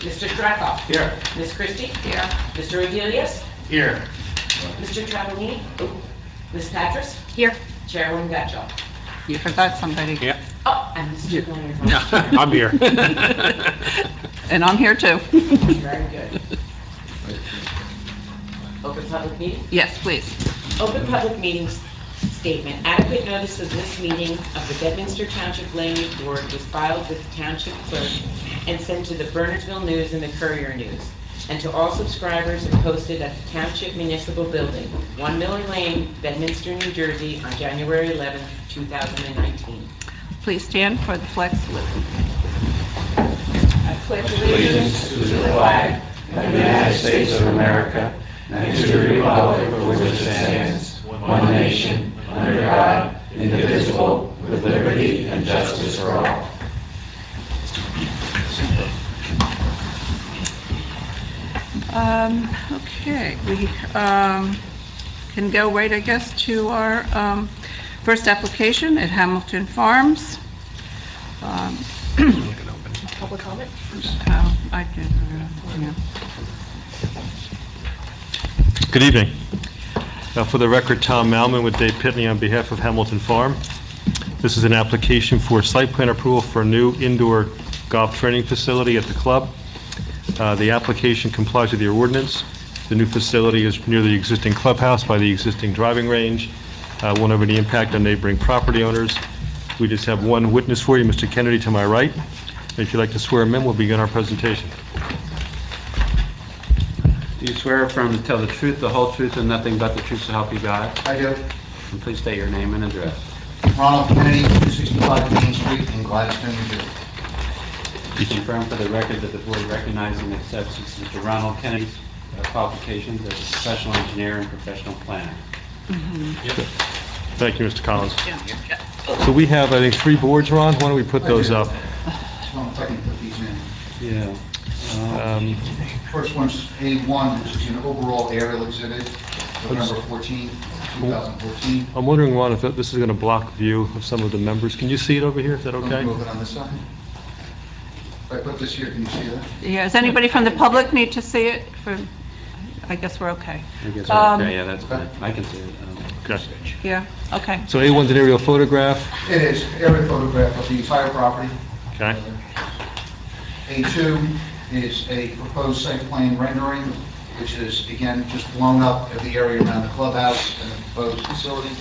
Mr. Streckhoff. Here. Ms. Christie. Here. Mr. Aguilius. Here. Mr. Travellini. Ms. Patras. Here. Chairwoman Gotcha. You forgot somebody. Yeah. Oh, and Mr. Glenn. I'm here. And I'm here too. Very good. Open public meeting? Yes, please. Open public meetings statement. Adequate notice of this meeting of the Bedminster Township Land Use Board was filed with the Township Clerk and sent to the Bernardsville News and the Courier News, and to all subscribers and posted at the Township Municipal Building, 1 Miller Lane, Bedminster, New Jersey, on January 11, 2019. Please stand for the flag salute. I pledge allegiance to the flag of the United States of America and to the republic for which it stands, one nation, under God, indivisible, with liberty and justice for all. Okay, we can go right, I guess, to our first application at Hamilton Farms. Public comment? I can, yeah. Good evening. For the record, Tom Malman with Dave Pitney on behalf of Hamilton Farm. This is an application for site plan approval for a new indoor golf training facility at the club. The application complies with your ordinance. The new facility is near the existing clubhouse by the existing driving range. Won't have any impact on neighboring property owners. We just have one witness for you, Mr. Kennedy to my right. And if you'd like to swear him in, we'll begin our presentation. Do you swear affirm to tell the truth, the whole truth, and nothing but the truth to help you God? I do. And please state your name and address. Ronald Kennedy, 265 Main Street in Gladstone, New Jersey. Do you confirm for the record that the board recognizes and accepts Mr. Ronald Kennedy's qualifications as a professional engineer and professional planner? Thank you, Mr. Collins. Yeah. So we have, I think, 3 boards, Ron. Why don't we put those up? Well, if I can put these in. Yeah. First one's A1, which is an overall aerial exhibit, November 14, 2014. I'm wondering, Ron, if this is going to block view of some of the members. Can you see it over here? Is that I'm going to okay? move it on this side. If I put this here, can you see that? Yeah, does anybody from the public need to see it? I guess we're okay. I guess, okay, yeah, that's fine. I can see it. Okay. Yeah, okay. So A1's an aerial photograph. It is, aerial photograph of the entire property. Okay. A2 is a proposed site plan rendering, which is, again, just blown up of the area around the clubhouse and the proposed facility.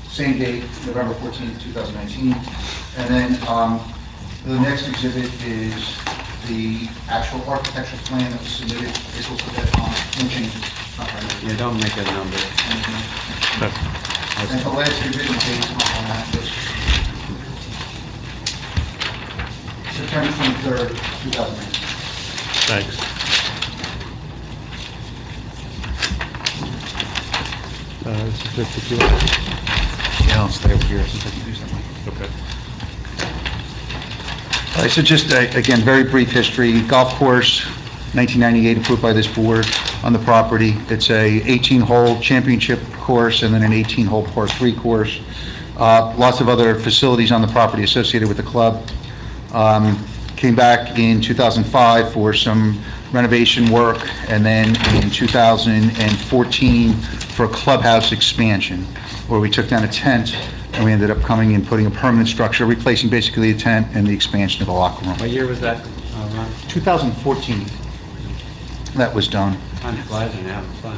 Same date, November 14th, 2019. And then the next exhibit is the actual architectural plan that was submitted. This will put that on, no changes. Not rendered. Yeah, don't make a number. Okay. And the last revision date on that was September 23rd, 2019. Thanks. This is 52. Yeah, I'll stay over here since I can use that one. Okay. All right, so just, again, very brief history. Golf course, 1998, approved by this board on the property. It's a 18-hole championship course and then an 18-hole par 3 course. Lots of other facilities on the property associated with the club. Came back in 2005 for some renovation work, and then in 2014 for a clubhouse expansion, where we took down a tent and we ended up coming and putting a permanent structure, replacing basically a tent and the expansion of the locker room. What year was that, Ron? 2014, that was done. Time flies and now it's fun.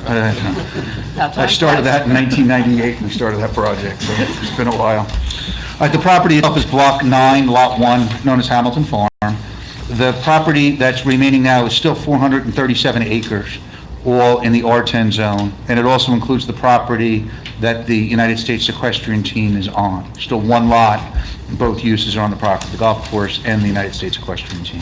I started that in 1998, we started that project, so it's been a while. The property itself is Block 9, Lot 1, known as Hamilton Farm. The property that's remaining now is still 437 acres, all in the R10 zone, and it also includes the property that the United States Equestrian Team is on. Still one lot, both uses are on the property, the golf course and the United States Equestrian Team.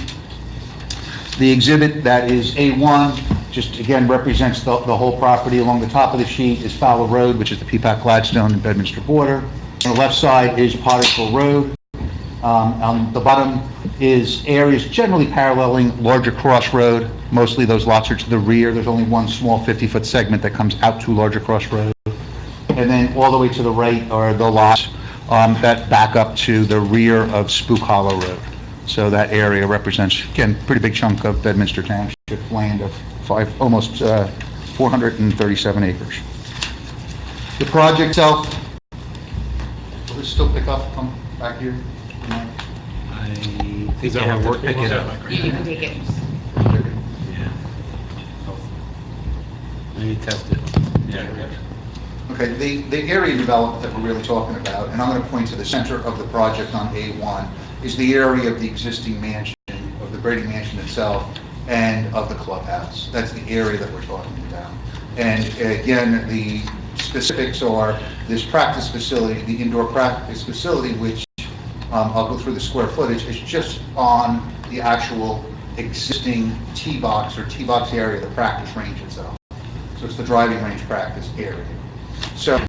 The exhibit that is A1, just again represents the whole property. Along the top of the sheet is Fowler Road, which is the Peapack Gladstone and Bedminster border. On the left side is Pottersville Road. On the bottom is areas generally paralleling Larger Cross Road. Mostly those lots are to the rear. There's only one small 50-foot segment that comes out to Larger Cross Road. And then all the way to the right are the lots that back up to the rear of Spook Hollow Road. So that area represents, again, pretty big chunk of Bedminster Township land of almost 437 acres. The project itself, will this still pick up from back here? I think Is that you have one to pick working? it up. You can take it. Yeah. Let me test it. Yeah. Okay, the area development that we're really talking about, and I'm going to point to the center of the project on A1, is the area of the existing mansion, of the Brady Mansion itself, and of the clubhouse. That's the area that we're talking about. And again, the specifics are this practice facility, the indoor practice facility, which I'll go through the square footage, is just on the actual existing tee box or tee box area, the practice range itself. So it's the driving range practice area. So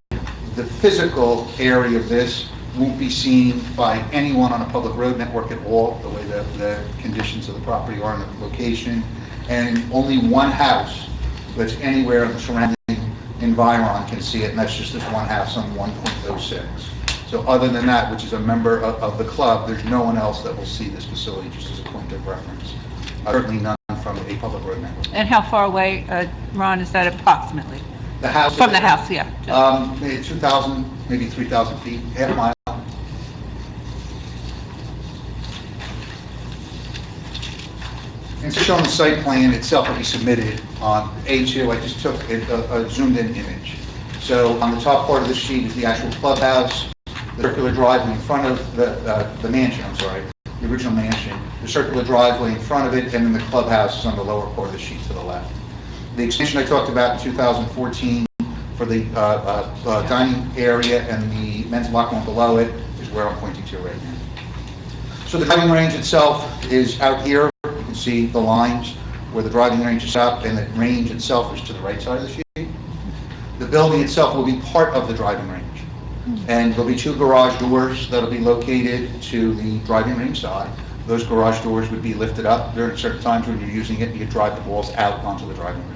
the physical area of this won't be seen by anyone on a public road network at all, the way the conditions of the property are in the location. And only one house that's anywhere in the surrounding environ can see it, and that's just this one house on 1.06. So other than that, which is a member of the club, there's no one else that will see this facility, just as a point of reference. Certainly none from a public road network. And how far away, Ron, is that approximately? The house. From the house, yeah. Maybe 2,000, maybe 3,000 feet, half a mile. And so showing the site plan itself that we submitted on A2, I just took a zoomed in image. So on the top part of the sheet is the actual clubhouse, the circular driveway in front of the mansion, the original mansion, the circular driveway in front of it, and then the clubhouse is on the lower part of the sheet to the left. The extension I talked about in 2014 for the dining area and the men's locker room below it is where I'm pointing to right now. So the driving range itself is out here. You can see the lines where the driving range is up, and the range itself is to the right side of the sheet. The building itself will be part of the driving range. And there'll be two garage doors that'll be located to the driving range side. Those garage doors would be lifted up during certain times when you're using it. You could drive the balls out onto the driving range.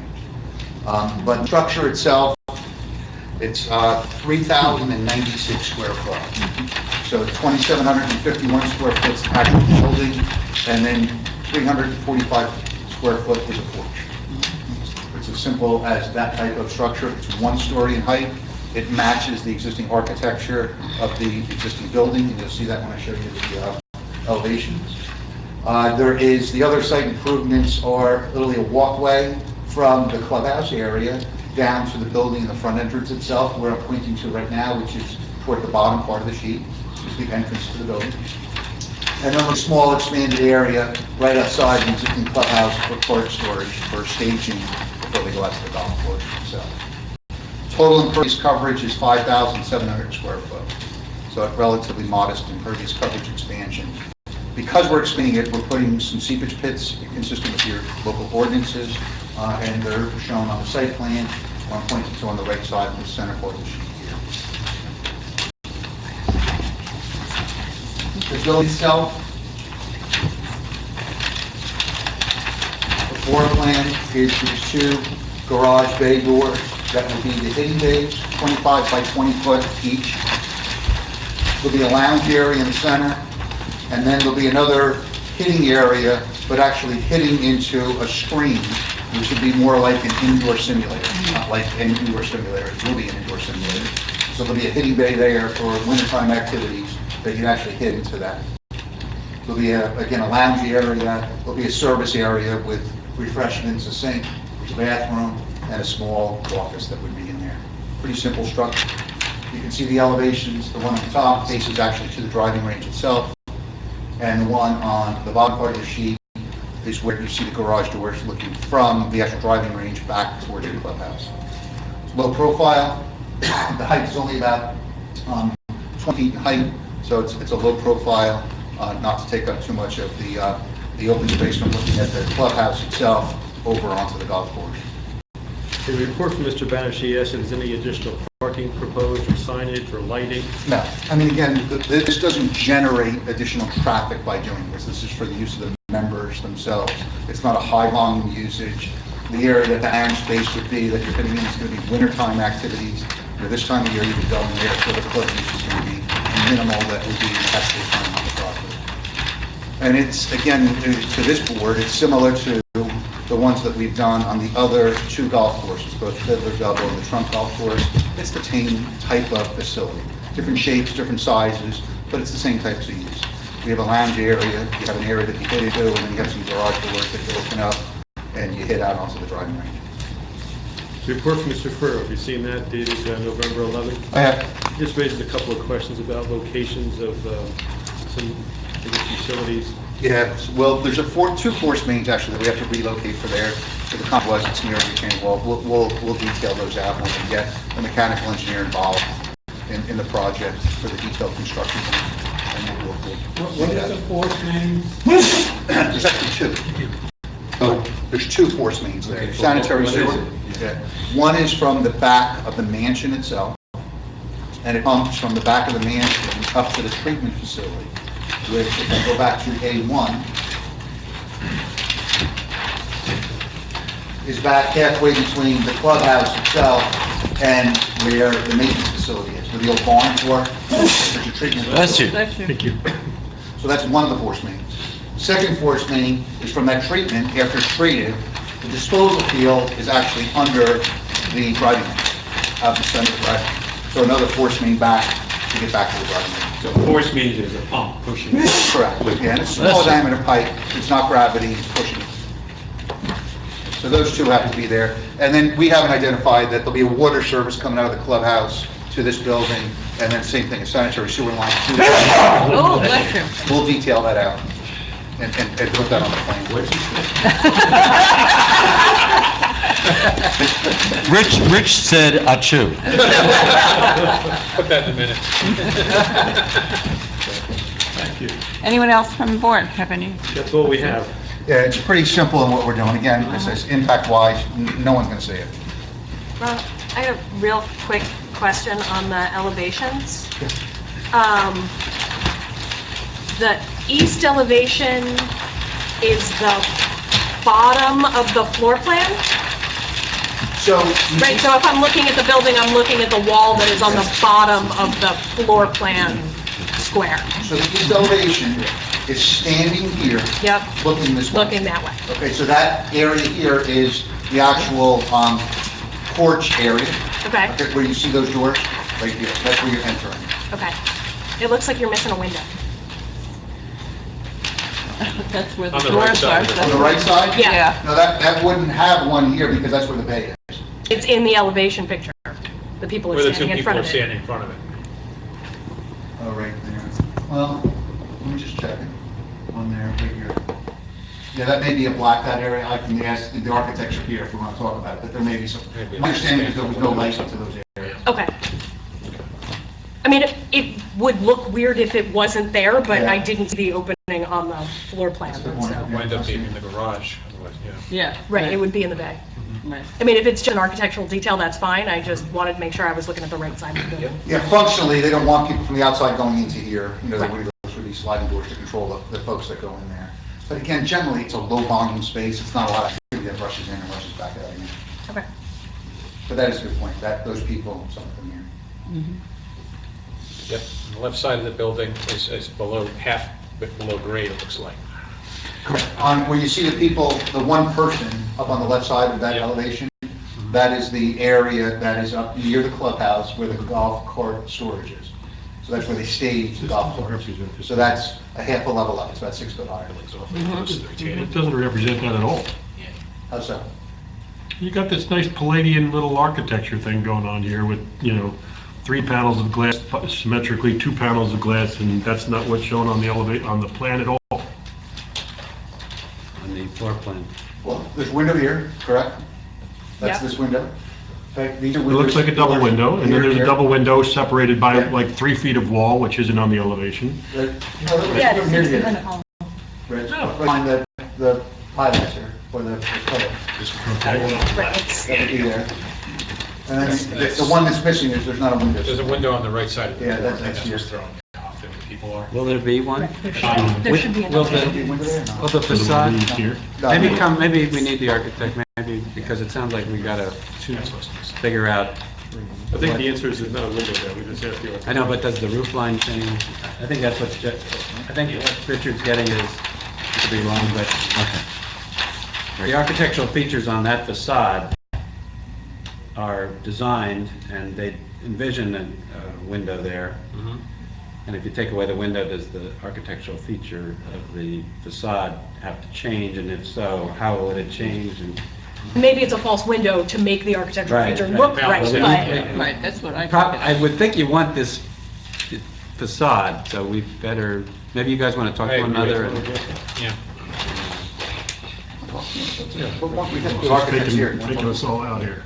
But the structure itself, it's 3,096 square foot. So 2,751 square foot is the actual building, and then 345 square foot is a porch. It's as simple as that type of structure. It's 1 story in height. It matches the existing architecture of the existing building, and you'll see that when I show you the elevations. There is, the other site improvements are literally a walkway from the clubhouse area down to the building and the front entrance itself, where I'm pointing to right now, which is toward the bottom part of the sheet, which is the entrance to the building. And then a small expanded area right outside the existing clubhouse for park storage, for staging before they go out to the golf course itself. Total impervious coverage is 5,700 square foot, so a relatively modest impervious coverage expansion. Because we're expanding it, we're putting some seepage pits consistent with your local ordinances, and they're shown on the site plan. I'm pointing to on the right side of the center part of the sheet here. The building itself, the floor plan is these 2 garage bay doors that will be the hidden bays, 25 by 20 foot each. There'll be a lounge area in the center, and then there'll be another hitting area, but actually hitting into a screen, which would be more like an indoor simulator, not like an indoor simulator. It will be an indoor simulator. So there'll be a hitting bay there for wintertime activities that you actually hit into that. There'll be, again, a lounge area. There'll be a service area with refreshments, a sink, a bathroom, and a small office that would be in there. Pretty simple structure. You can see the elevations. The one on the top faces actually to the driving range itself, and the one on the bottom part of the sheet is where you see the garage doors looking from the actual driving range back towards the clubhouse. It's low profile. The height is only about 20 feet in height, so it's a low profile, not to take up too much of the open space from looking at the clubhouse itself over onto the golf course. In the report from Mr. Banish, he asked if there's any additional parking proposed or signage or lighting. No, I mean, again, this doesn't generate additional traffic by doing this. This is for the use of the members themselves. It's not a high volume usage. The area that the iron space would be that you're putting in is going to be wintertime activities. This time of year, you'd be going there, so the club use is going to be minimal that would be actually on the property. And it's, again, to this board, it's similar to the ones that we've done on the other two golf courses, both Fiddler Double and the Trump Golf Course. It's the same type of facility. Different shapes, different sizes, but it's the same types of use. We have a lounge area, you have an area that you hit into, and then you have some garage doors that you open up, and you hit out onto the driving range. The report from Mr. Furrow, have you seen that, dated November 11th? I have, Just raises a couple of questions about locations of some facilities. yeah, well, there's two force mains actually that we have to relocate for there. For the convalescence near the retaining wall. We'll detail those out when we get the mechanical engineer involved in the project for the detailed construction. And we'll What is the force main? There's actually two. Oh, there's two force mains there. Sanitary what is sewer. it? Yeah. One is from the back of the mansion itself, and it pumps from the back of the mansion up to the treatment facility, which, if you go back to A1, is back halfway between the clubhouse itself and where the maintenance facility is, where the old barns were. There's a treatment facility. Thank you. So that's one of the force mains. Second force main is from that treatment, after it's treated, the disposal field is actually under the driving range, out in the center of the driving range. So another force main back to get back to the driving range. So force means there's a pump pushing. Correct, yeah, and it's a small diameter pipe, it's not gravity, it's pushing. So those two have to be there. And then we haven't identified that there'll be a water service coming out of the clubhouse to this building, and then same thing, a sanitary sewer line. Oh, bless you. We'll detail that out and put that on the plan. Rich said achoo. Put that in a minute. Thank you. Anyone else from the board have any? That's all we have. Yeah, it's pretty simple in what we're doing. Again, it says impact-wise, no one's gonna see it. Ron, I have a real quick question on the elevations. The east elevation is the bottom of the floor plan? So, Right, so if I'm looking at the building, I'm looking at the wall that is on the bottom of the floor plan square. so the east elevation is standing here, Yep, looking this way. looking that way. Okay, so that area here is the actual porch area, Okay, okay, where you see those doors, right here. That's where you're entering. okay. It looks like you're missing a window. That's where the On the right doors are. side. On the right side? Yeah. No, that wouldn't have one here because that's where the bay is. It's in the elevation picture. The people Where are the two standing in people front are of it. standing in front of it. Oh, right there. Well, let me just check it. On there, right here. Yeah, that may be a blacked out area. I can ask the architecture here if we want to talk about it, but there may be some. Maybe. My understanding is there was no lights up to those areas. Okay. I mean, it would look weird if it wasn't there, but Yeah. I didn't see the opening on the floor plan, That's a good point. so. Wind up being in the garage, otherwise, yeah. Yeah. Right, it would be in the bay. Right. I mean, if it's just an architectural detail, that's fine. I just wanted to make sure I was looking at the right side of the building. Yeah, functionally, they don't want people from the outside going into here. You know, Right. we go through these sliding doors to control the folks that go in there. But again, generally, it's a low volume space. It's not a lot of activity that rushes in and rushes back out again. Okay. But that is a good point, that those people, some of them here. Yep, and the left side of the building is below, half bit below grade, it looks like. On, where you see the people, the one person up on the left side of that Yeah. elevation, that is the area that is up near the clubhouse where the golf cart storage is. So that's where they stage the golf carts. So that's a half a level up, it's about 6 foot high. It doesn't represent that at all. How's that? You got this nice Palladian little architecture thing going on here with, 3 panels of glass symmetrically, 2 panels of glass, and that's not what's shown on the plan at all. On the floor plan. Well, there's a window here, correct? That's Yeah. this window. Okay, these are It looks like a double window, and then there's a double window separated by Yeah. like 3 feet of wall, which isn't on the elevation. Yeah, it's Here, in here. front of home. Right, Oh. behind the highlights here, or the color. Right, it's- That would be there. And then the one that's missing is there's not a window. There's a window on the right side of the Yeah, building. that's That's here. what's throwing me off, that the people are. Will there be one? There should be Will another. the, Window there? No. will the For the facade, one here. No. maybe we need the architect, maybe, because it sounds like we gotta figure out. I think the answer is there's not a window there, we just have to. I know, but does the roof line change? I think that's I think what Richard's getting is, could be wrong, but the architectural features on that facade are designed, and they envision a window there. And if you take away the window, does the architectural feature of the facade have to change? And if so, how will it change? And Maybe it's a false window to make the architectural Right, feature right. look Well, right, we- but Right, that's what I I would think you want this facade, so we better, maybe you guys want to talk to one another. Yeah. Taking us all out here.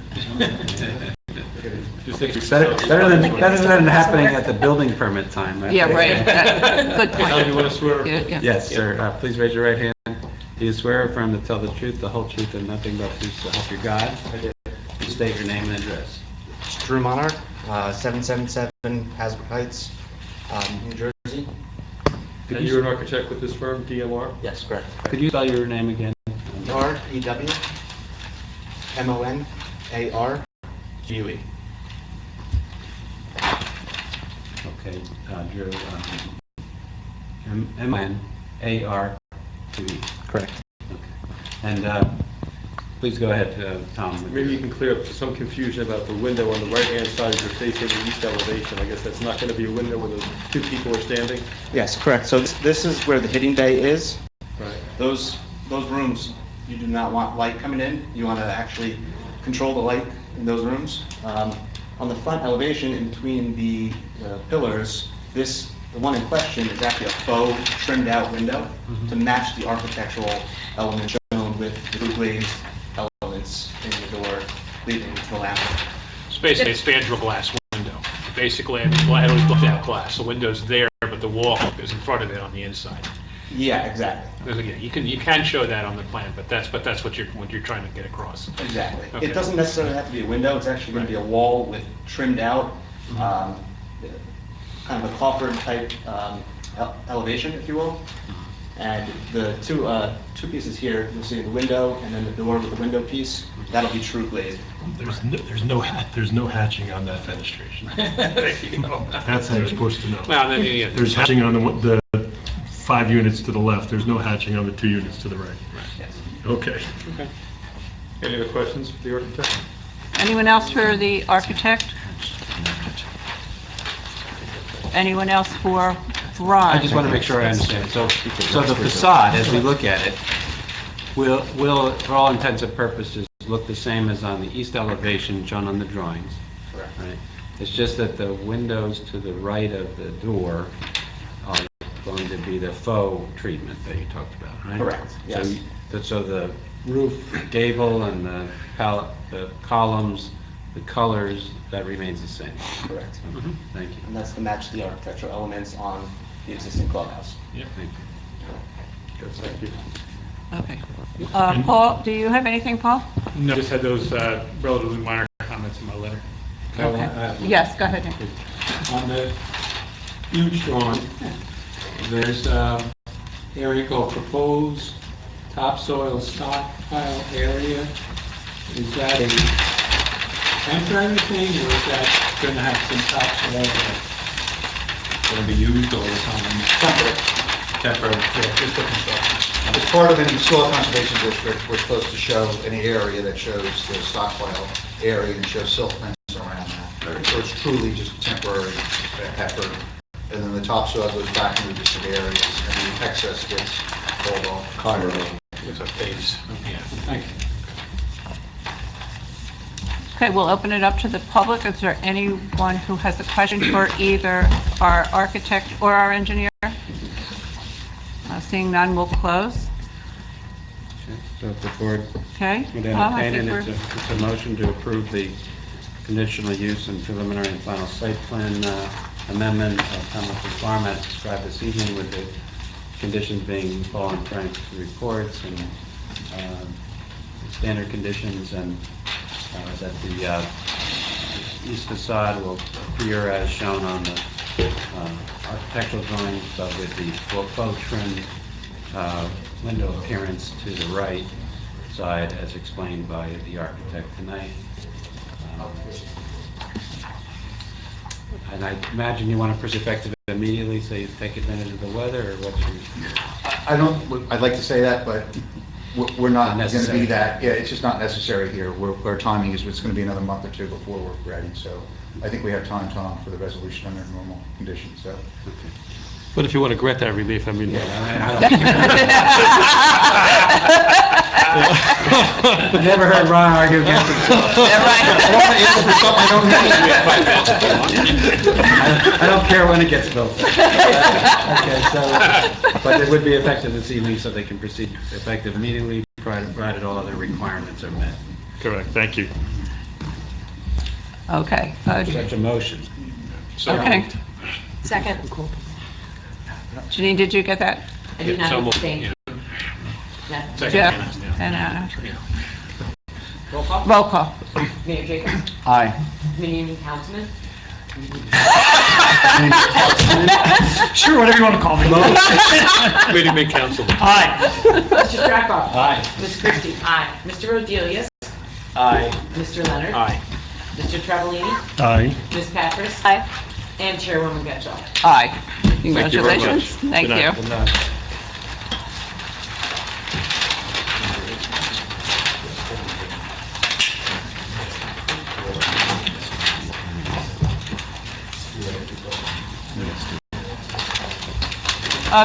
Better than happening at the building permit time. Yeah, right. Good Tom, you point. want to swear? Yeah. Yes, sir. Please raise your right hand. Do you swear or affirm to tell the truth, the whole truth, and nothing but the truth, so help you God? Please state your name and address. Drew Monarch, 777 Hasbrook Heights, New Jersey. And you're an architect with this firm, DMR? Yes, correct. Could you spell your name again? R-E-W-M-O-N-A-R-G-U-E. Okay, Drew, M-O-N-A-R-Q-E. Correct. And please go ahead, Tom. Maybe you can clear up some confusion about the window on the right-hand side you're facing the east elevation. I guess that's not going to be a window where the two people are standing? Yes, correct. So this is where the hitting bay is. Right. Those rooms, you do not want light coming in. You want to actually control the light in those rooms. On the front elevation, in between the pillars, the one in question is actually a faux trimmed out window to match the architectural element shown with the blue glazed elements in the door leading to the lamp. It's basically a spandrel glass window. Basically, I mean, I always looked at glass. The window's there, but the wall is in front of it on the inside. Yeah, exactly. Again, you can show that on the plan, but that's what you're trying to get across. Exactly. Okay. It doesn't necessarily have to be a window, it's actually going to be a wall with trimmed out, kind of a coffered type elevation, if you will. And the two pieces here, you'll see the window and then the door with the window piece, that'll be true glazed. There's no hatching on that fenestration. That's how you're supposed to know. Well, then, yeah, There's hatching on the 5 units to the left, there's no hatching on the 2 units to the right. Yes. Okay. Any other questions for the architect? Anyone else for the architect? Anyone else for Ron? I just want to make sure I understand. So the facade, as we look at it, will, for all intents and purposes, look the same as on the east elevation shown on the drawings. Correct. Right? It's just that the windows to the right of the door are going to be the faux treatment that you talked about, right? Correct, yes. So the roof gable and the columns, the colors, that remains the same. Correct. Thank you. And that's to match the architectural elements on the existing clubhouse. Thank you. Good, thank you. Okay. Paul, do you have anything, Paul? No, just had those relatively minor comments in my letter. Okay. Yes, go ahead, Nick. On the huge drawing, there's an area called proposed topsoil stockpile area. Is that a temporary thing, or is that going to have some topsoil that's going to be used all the time? Temporary, yeah, just the construction. As part of any soil conservation district, we're supposed to show any area that shows the stockpile area and show silt fence around that. So it's truly just temporary effort. And then the topsoil goes back into the district areas and the excess gets pulled off. It's a phase. Yeah, thank you. Okay, we'll open it up to the public. Is there anyone who has a question for either our architect or our engineer? Seeing none, we'll close. So if the board Okay? would Tom, I entertain think it, we're- it's a motion to approve the conditional use and preliminary and final site plan amendment of Hamilton Farm as described this evening, with the conditions being Paul and Frank's reports and standard conditions, and that the east facade will appear as shown on the architectural drawings, but with the faux trim window appearance to the right side as explained by the architect tonight. And I imagine you want to pursue effective immediately, so you take advantage of the weather, or what's your... I don't, I'd like to say that, but we're not going to Necessary. be that, yeah, it's just not necessary here. Our timing is, it's going to be another month or two before we're ready, so I think we have time, Tom, for the resolution under normal conditions, so. But if you want to grant that relief, I mean... I never heard Ron argue against it. I don't care when it gets built. Okay, so, but it would be effective this evening, so they can proceed effective immediately, provided all other requirements are met. Correct, thank you. Okay. Such a motion. So Okay. moved. Second. Janine, did you get that? I did Yeah, so not moved, abstain. yeah. That's- Second, Jeff yeah. and Anna. Yeah. Roll call. Roll call. Mayor Jacob. Aye. Committee Councilman. Sure, whatever you want to call me. Committee may counsel. Mr. Drapkoff. Aye. Ms. Christie. Aye. Mr. Rodelius. Aye. Mr. Leonard. Aye. Mr. Travellini. Aye. Ms. Pappas. Aye. And Chairwoman Gutschall. Aye. you very much. Congratulations. Thank Good night. you. Good night.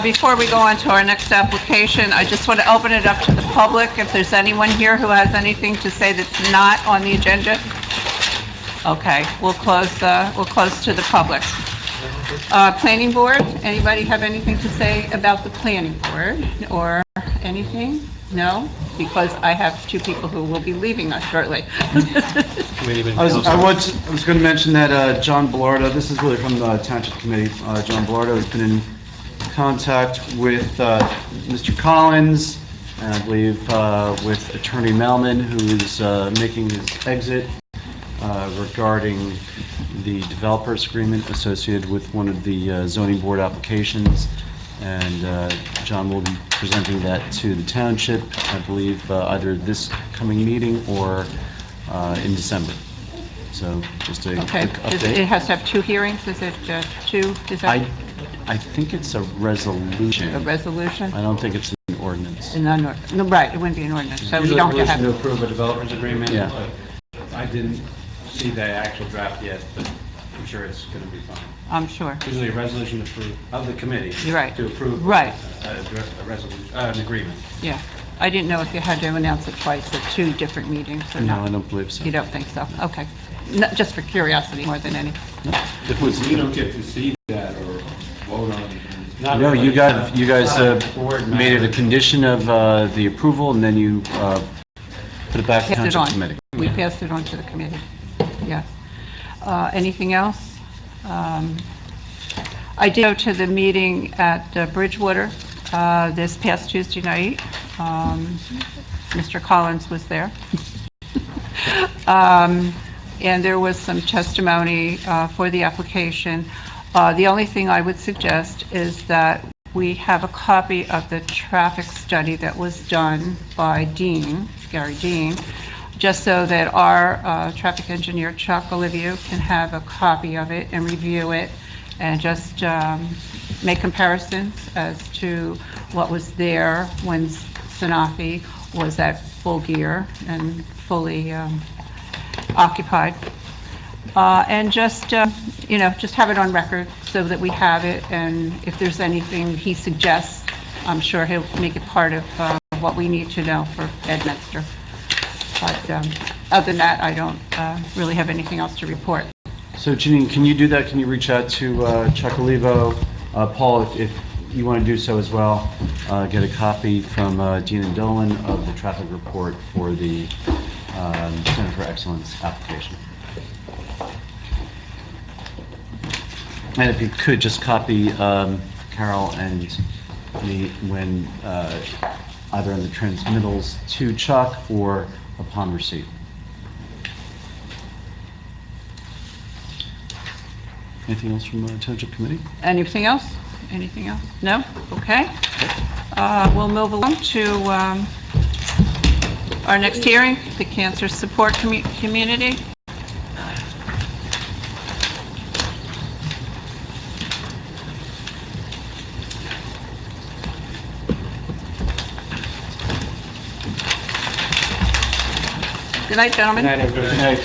Before we go on to our next application, I just want to open it up to the public. If there's anyone here who has anything to say that's not on the agenda? Okay, we'll close to the public. Planning board, anybody have anything to say about the planning board or anything? No? Because I have two people who will be leaving us shortly. Committee may I was counsel. going to mention that John Bellardo, this is really from the Township Committee, John Bellardo has been in contact with Mr. Collins, and I believe with Attorney Melman, who is making his exit regarding the developers agreement associated with one of the zoning board applications. And John will be presenting that to the township, I believe, either this coming meeting or in December. So just a quick Okay, it update. has to have two hearings, is it two? Is that I think it's a resolution. a resolution? I don't think it's an ordinance. No, right, it wouldn't be an ordinance, so you don't have to have... approve a developers agreement. Yeah. But I didn't see the actual draft yet, but I'm sure it's going to be fine. I'm sure. Usually a resolution of the committee. You're right. To approve. Right. A resolution, an agreement. Yeah. I didn't know if you had to announce it twice at two different meetings or No, not. I don't believe so. You don't think so? Okay. No, just for curiosity more than anything. We don't get to see that or vote on it. No, you guys made it a condition of the approval, and then you put it back to Passed it township on. committee. We passed it on to the committee. Yes. Anything else? I did go to the meeting at Bridgewater this past Tuesday night. Mr. Collins was there. And there was some testimony for the application. The only thing I would suggest is that we have a copy of the traffic study that was done by Dean, Gary Dean, just so that our traffic engineer, Chuck Olivio, can have a copy of it and review it and just make comparisons as to what was there when Sanofi was at full gear and fully occupied. And just, just have it on record so that we have it, and if there's anything he suggests, I'm sure he'll make it part of what we need to know for Edminster. But other than that, I don't really have anything else to report. So Janine, can you do that? Can you reach out to Chuck Olivo? Paul, if you want to do so as well, get a copy from Dean and Dolan of the traffic report for the Center for Excellence application. And if you could, just copy Carol and me when either in the transmittals to Chuck or upon receipt. Anything else from the Township Committee? Anything else? Anything else? No? Okay. We'll move along to our next hearing, the Cancer Support Community. Good night, gentlemen. Good night, everybody.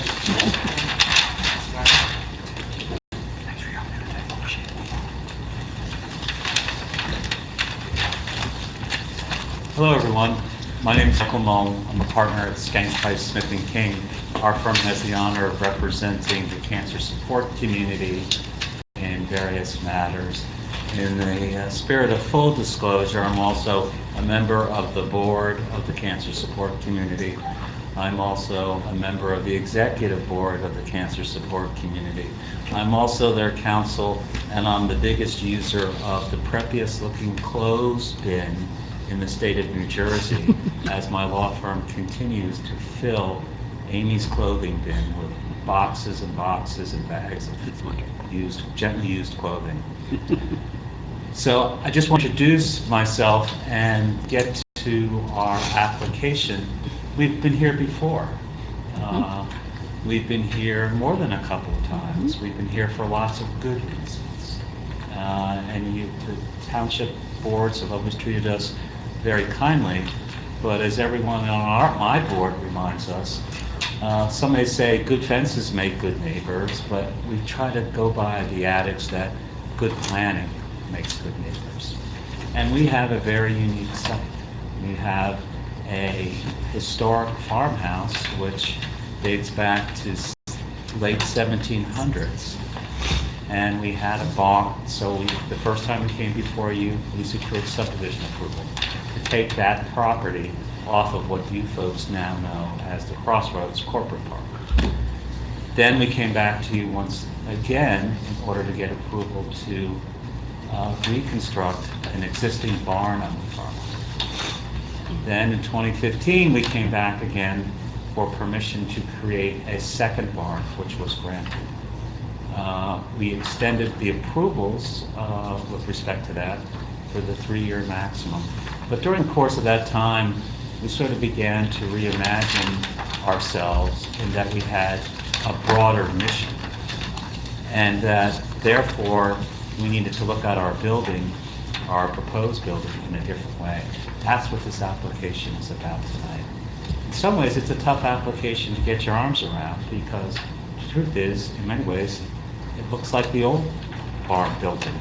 Hello, everyone. My name is Michael Mull. I'm a partner at Skank Price Smith & King. Our firm has the honor of representing the cancer support community in various matters. In the spirit of full disclosure, I'm also a member of the board of the cancer support community. I'm also a member of the executive board of the cancer support community. I'm also their counsel, and I'm the biggest user of the preppiest looking clothes bin in the state of New Jersey as my law firm continues to fill Amy's clothing bin with boxes and boxes and bags of gently used clothing. So I just want to introduce myself and get to our application. We've been here before. We've been here more than a couple of times. We've been here for lots of good reasons. The township boards have always treated us very kindly, but as everyone on my board reminds us, some may say good fences make good neighbors, but we try to go by the adage that good planning makes good neighbors. And we have a very unique site. We have a historic farmhouse which dates back to late 1700s. And we had a barn, so the first time we came before you, we secured subdivision approval to take that property off of what you folks now know as the Crossroads Corporate Park. Then we came back to you once again in order to get approval to reconstruct an existing barn on the farm. Then in 2015, we came back again for permission to create a second barn, which was granted. We extended the approvals with respect to that for the 3-year maximum. But during the course of that time, we sort of began to reimagine ourselves in that we had a broader mission, and that therefore we needed to look at our building, our proposed building, in a different way. That's what this application is about tonight. In some ways, it's a tough application to get your arms around because the truth is, in many ways, it looks like the old barn building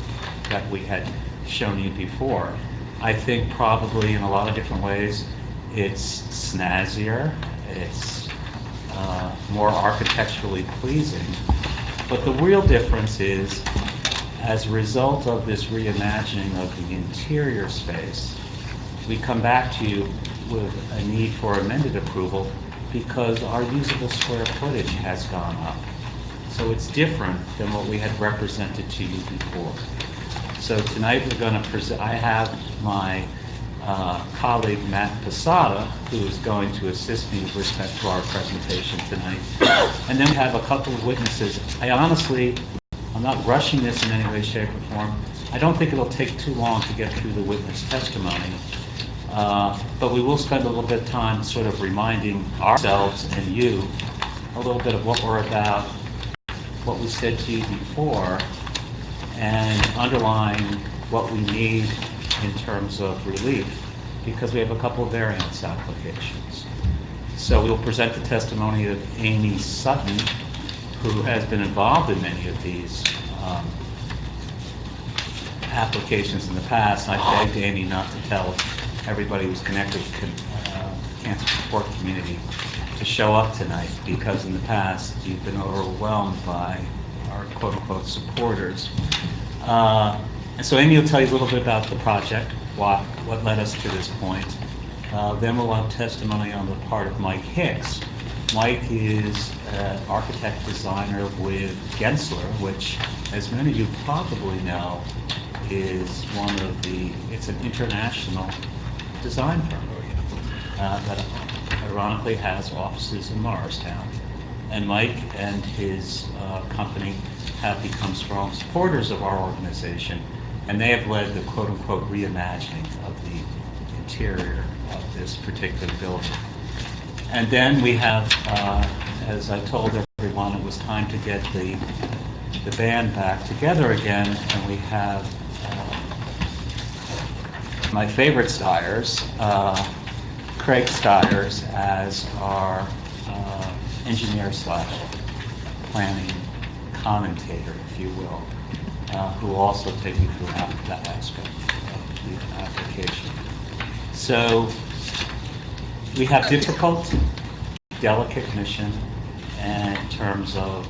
that we had shown you before. I think probably in a lot of different ways, it's snazzier, it's more architecturally pleasing, but the real difference is, as a result of this reimagining of the interior space, we come back to you with a need for amended approval because our usable square footage has gone up. So it's different than what we had represented to you before. So tonight we're going to present, I have my colleague Matt Posada, who is going to assist me with respect to our presentation tonight. And then we have a couple of witnesses. I'm not rushing this in any way, shape, or form. I don't think it'll take too long to get through the witness testimony. But we will spend a little bit of time sort of reminding ourselves and you a little bit of what we're about, what we said to you before, and underlying what we need in terms of relief, because we have a couple of variance applications. So we'll present the testimony of Amy Sutton, who has been involved in many of these applications in the past. I begged Amy not to tell everybody who's connected to cancer support community to show up tonight, because in the past you've been overwhelmed by our quote-unquote supporters. And so Amy will tell you a little bit about the project, what led us to this point. Then we'll have testimony on the part of Mike Hicks. Mike is an architect designer with Gensler, which, as many of you probably know, is it's an international design firm that ironically has offices in Morristown. And Mike and his company have become strong supporters of our organization, and they have led the quote-unquote reimagining of the interior of this particular building. And then we have, as I told everyone, it was time to get the band back together again, and we have my favorite Stiers, Craig Stiers, as our engineer slash planning commentator, if you will, who will also take you through that aspect of the application. So we have difficult, delicate mission in terms of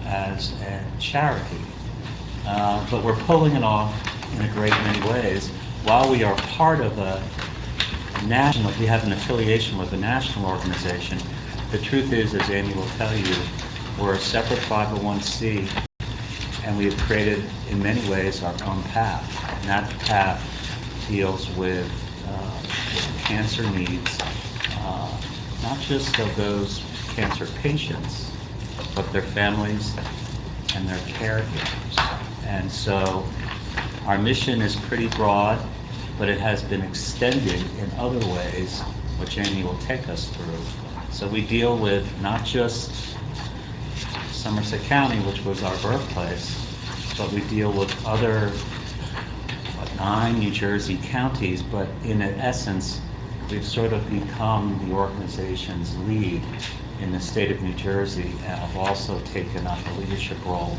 as a charity, but we're pulling it off in a great many ways. While we are part of a national, we have an affiliation with a national organization, the truth is, as Amy will tell you, we're a separate 501c, and we have created, in many ways, our own path. And that path deals with cancer needs, not just of those cancer patients, but their families and their caregivers. And so our mission is pretty broad, but it has been extended in other ways, which Amy will take us through. So we deal with not just Somerset County, which was our birthplace, but we deal with other 9 New Jersey counties, but in essence, we've sort of become the organization's lead in the state of New Jersey, and have also taken up a leadership role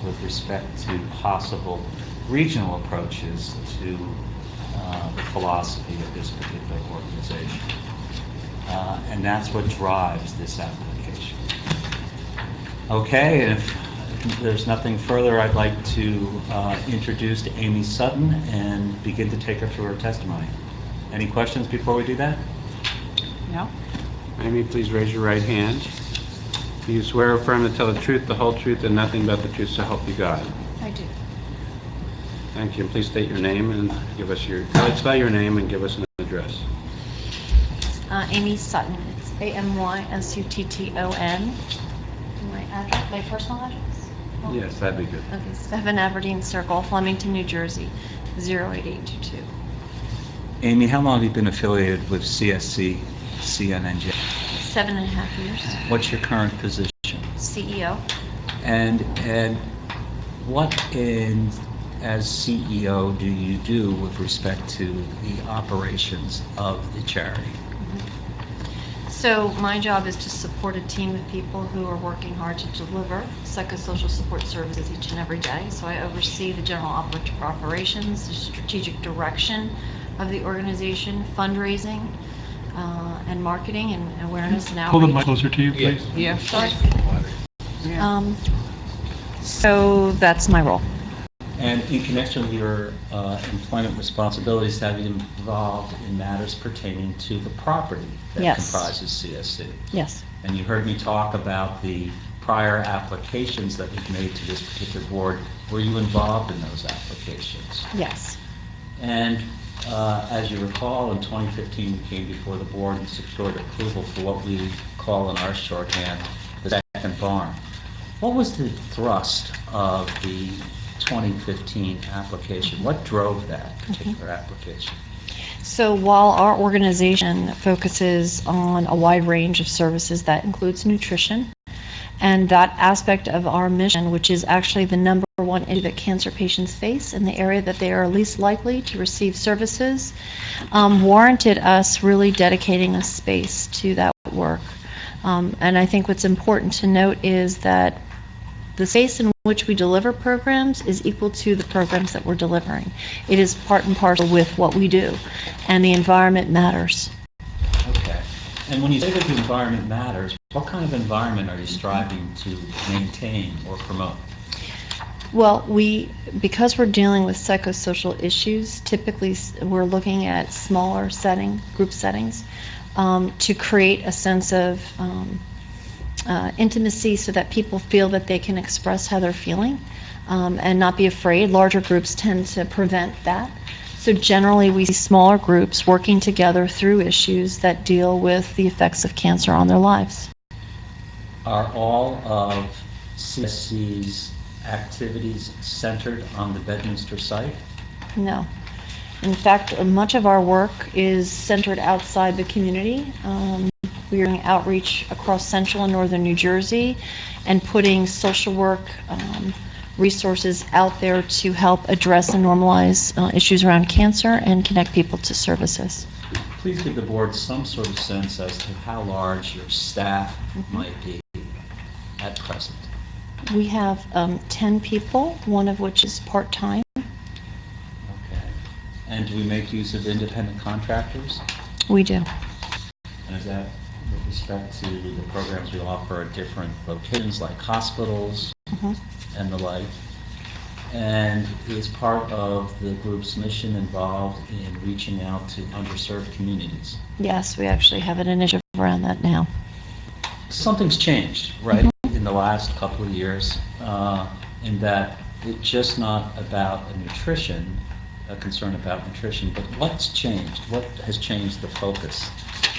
with respect to possible regional approaches to the philosophy of this particular organization. And that's what drives this application. Okay, and if there's nothing further, I'd like to introduce Amy Sutton and begin to take her through her testimony. Any questions before we do that? No? Amy, please raise your right hand. Do you swear or affirm to tell the truth, the whole truth, and nothing but the truth, so help you God? I do. Thank you. And please state your name and give us your, spell your name and give us an address. Amy Sutton. It's AMYSUTTON. My address, my personal address? Oh. Yes, that'd be good. Okay, 7 Aberdeen Circle, Flemington, New Jersey, 08822. Amy, how long have you been affiliated with CSC CNNJ? 7.5 years. What's your current position? CEO. And what as CEO do you do with respect to the operations of the charity? So my job is to support a team of people who are working hard to deliver psychosocial support services each and every day. So I oversee the general operations, the strategic direction of the organization, fundraising, and marketing and awareness and outreach. Pull the mic closer to you, please. Yeah. Sorry. So that's my role. And in connection with your employment responsibilities, have you involved in matters pertaining to the property that Yes. comprises CSC? Yes. And you heard me talk about the prior applications that we've made to this particular board. Were you involved in those applications? Yes. And as you recall, in 2015, we came before the board and secured approval for what we call in our shorthand the second barn. What was the thrust of the 2015 application? What drove that particular application? So while our organization focuses on a wide range of services, that includes nutrition, and that aspect of our mission, which is actually the number one issue that cancer patients face in the area that they are least likely to receive services, warranted us really dedicating a space to that work. And I think what's important to note is that the space in which we deliver programs is equal to the programs that we're delivering. It is part and parcel with what we do, and the environment matters. Okay. And when you say that the environment matters, what kind of environment are you striving to maintain or promote? Well, because we're dealing with psychosocial issues, typically we're looking at smaller group settings, to create a sense of intimacy so that people feel that they can express how they're feeling and not be afraid. Larger groups tend to prevent that. So generally we see smaller groups working together through issues that deal with the effects of cancer on their lives. Are all of CSC's activities centered on the Bedminster site? No. In fact, much of our work is centered outside the community. We're doing outreach across central and northern New Jersey and putting social work resources out there to help address and normalize issues around cancer and connect people to services. Please give the board some sort of sense as to how large your staff might be present? We have 10 people, one of which is part-time. Okay. And do we make use of independent contractors? We do. And is that with respect to the programs we offer at different locations like hospitals Mhm. and the like? And is part of the group's mission involved in reaching out to underserved communities? Yes, we actually have an initiative around that now. Something's changed, right, in the last couple of years, in that it's just not about nutrition, a concern about nutrition, but what's changed? What has changed the focus?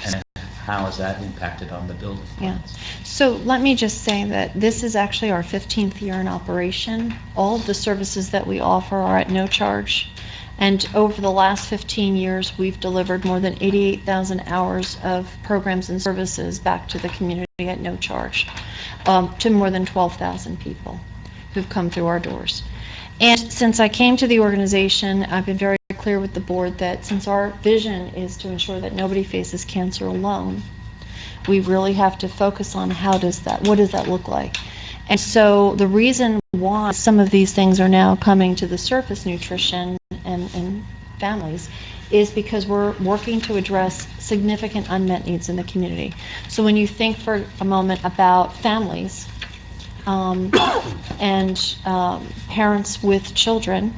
And how has that impacted on the building? Yeah. So let me just say that this is actually our 15th year in operation. All of the services that we offer are at no charge. And over the last 15 years, we've delivered more than 88,000 hours of programs and services back to the community at no charge, to more than 12,000 people who've come through our doors. And since I came to the organization, I've been very clear with the board that since our vision is to ensure that nobody faces cancer alone, we really have to focus on what does that look like? And so the reason why some of these things are now coming to the surface, nutrition and families, is because we're working to address significant unmet needs in the community. So when you think for a moment about families and parents with children,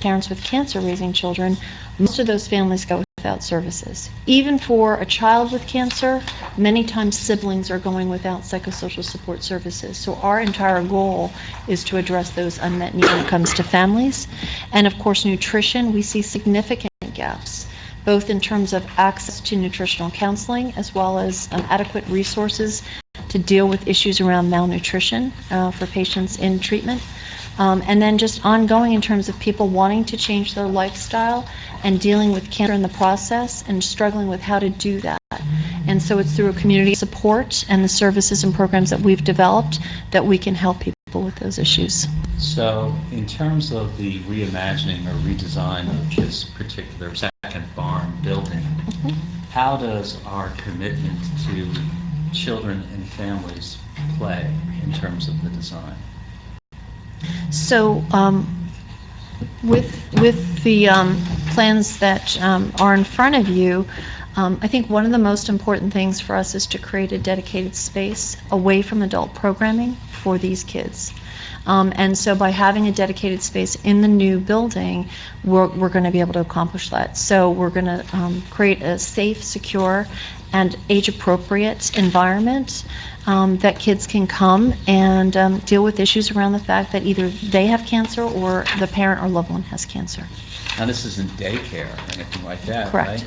parents with cancer raising children, most of those families go without services. Even for a child with cancer, many times siblings are going without psychosocial support services. So our entire goal is to address those unmet needs when it comes to families. And of course, nutrition, we see significant gaps, both in terms of access to nutritional counseling as well as adequate resources to deal with issues around malnutrition for patients in treatment. And then just ongoing in terms of people wanting to change their lifestyle and dealing with cancer in the process and struggling with how to do that. And so it's through a community support and the services and programs that we've developed that we can help people with those issues. So in terms of the reimagining or redesign of this particular second barn building, how does our commitment to children and families play in terms of the design? So with the plans that are in front of you, I think one of the most important things for us is to create a dedicated space away from adult programming for these kids. And so by having a dedicated space in the new building, we're going to be able to accomplish that. So we're going to create a safe, secure, and age-appropriate environment that kids can come and deal with issues around the fact that either they have cancer or the parent or loved one has cancer. Now, this isn't daycare or anything like that, Correct. right?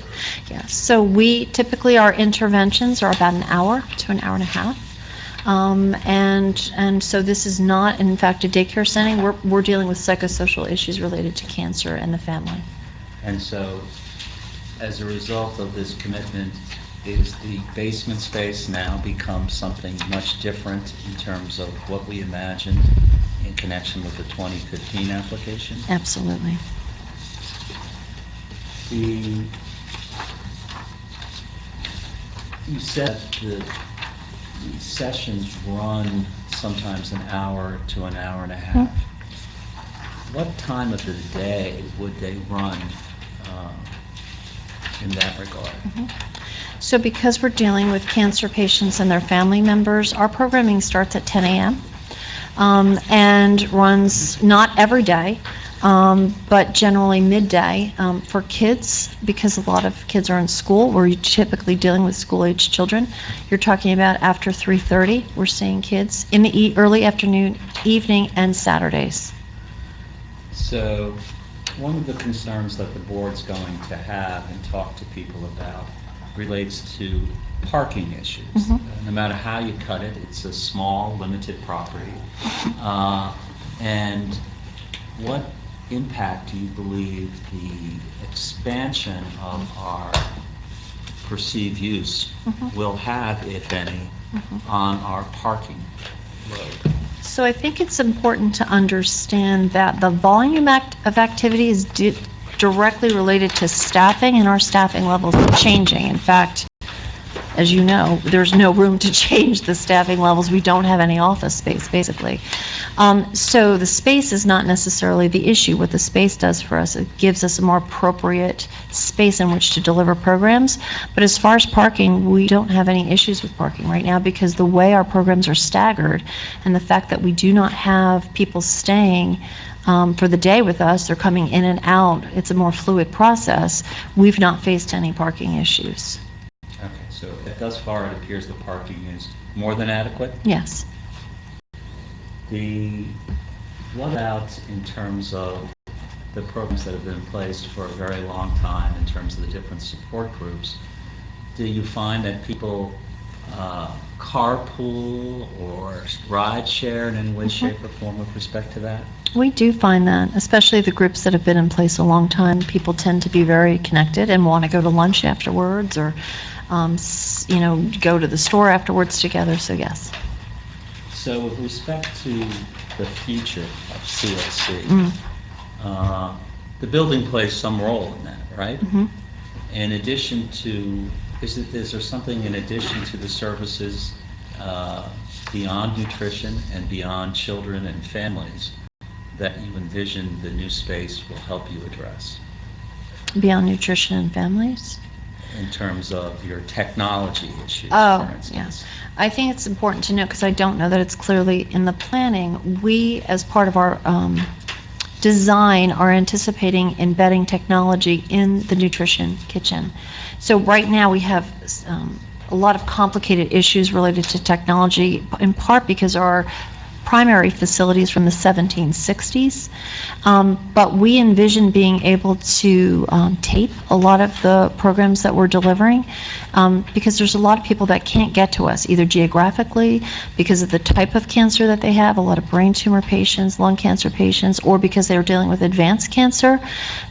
Yes. So we typically, our interventions are about an hour to an hour and a half. And so this is not, in fact, a daycare setting. We're dealing with psychosocial issues related to cancer and the family. And so, as a result of this commitment, is the basement space now become something much different in terms of what we imagined in connection with the 2015 application? Absolutely. You said the sessions run sometimes an hour to an hour and a half. What time of the day would they run in that regard? So because we're dealing with cancer patients and their family members, our programming starts at 10 a.m. And runs not every day, but generally midday for kids, because a lot of kids are in school. We're typically dealing with school-age children. You're talking about after 3:30, we're seeing kids in the early afternoon, evening, and Saturdays. So one of the concerns that the board's going to have and talk to people about relates to parking issues. No matter how you cut it, it's a small, limited property. And what impact do you believe the expansion of our perceived use will have, if any, on our parking load? So I think it's important to understand that the volume of activity is directly related to staffing, and our staffing levels are changing. In fact, as you know, there's no room to change the staffing levels. We don't have any office space, basically. So the space is not necessarily the issue. What the space does for us, it gives us a more appropriate space in which to deliver programs. But as far as parking, we don't have any issues with parking right now because the way our programs are staggered and the fact that we do not have people staying for the day with us, they're coming in and out, it's a more fluid process, we've not faced any parking issues. Okay, so thus far, it appears the parking is more than adequate? Yes. What about in terms of the programs that have been in place for a very long time, in terms of the different support groups? Do you find that people carpool or ride share in any way, shape, or form with respect to that? We do find that, especially the groups that have been in place a long time, people tend to be very connected and want to go to lunch afterwards or, go to the store afterwards together, so yes. So with respect to the future of CSC, the building plays some role in that, right? In addition to, is there something in addition to the services beyond nutrition and beyond children and families that you envision the new space will help you address? Beyond nutrition and families? In terms of your technology issues, Oh, for instance. yes. I think it's important to know, because I don't know that it's clearly in the planning, we, as part of our design, are anticipating embedding technology in the nutrition kitchen. So right now we have a lot of complicated issues related to technology, in part because our primary facilities from the 1760s, but we envision being able to tape a lot of the programs that we're delivering because there's a lot of people that can't get to us, either geographically, because of the type of cancer that they have, a lot of brain tumor patients, lung cancer patients, or because they're dealing with advanced cancer.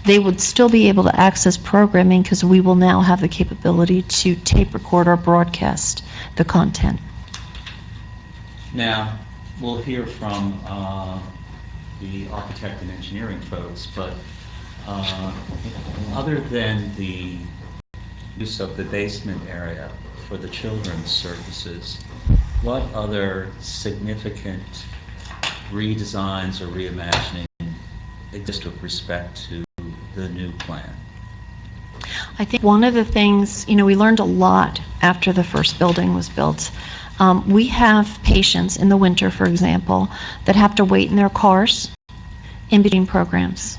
They would still be able to access programming because we will now have the capability to tape record or broadcast the content. Now, we'll hear from the architect and engineering folks, but other than the use of the basement area for the children's services, what other significant redesigns or reimagining exist with respect to the new plan? I think one of the things, we learned a lot after the first building was built. We have patients in the winter, for example, that have to wait in their cars in between programs.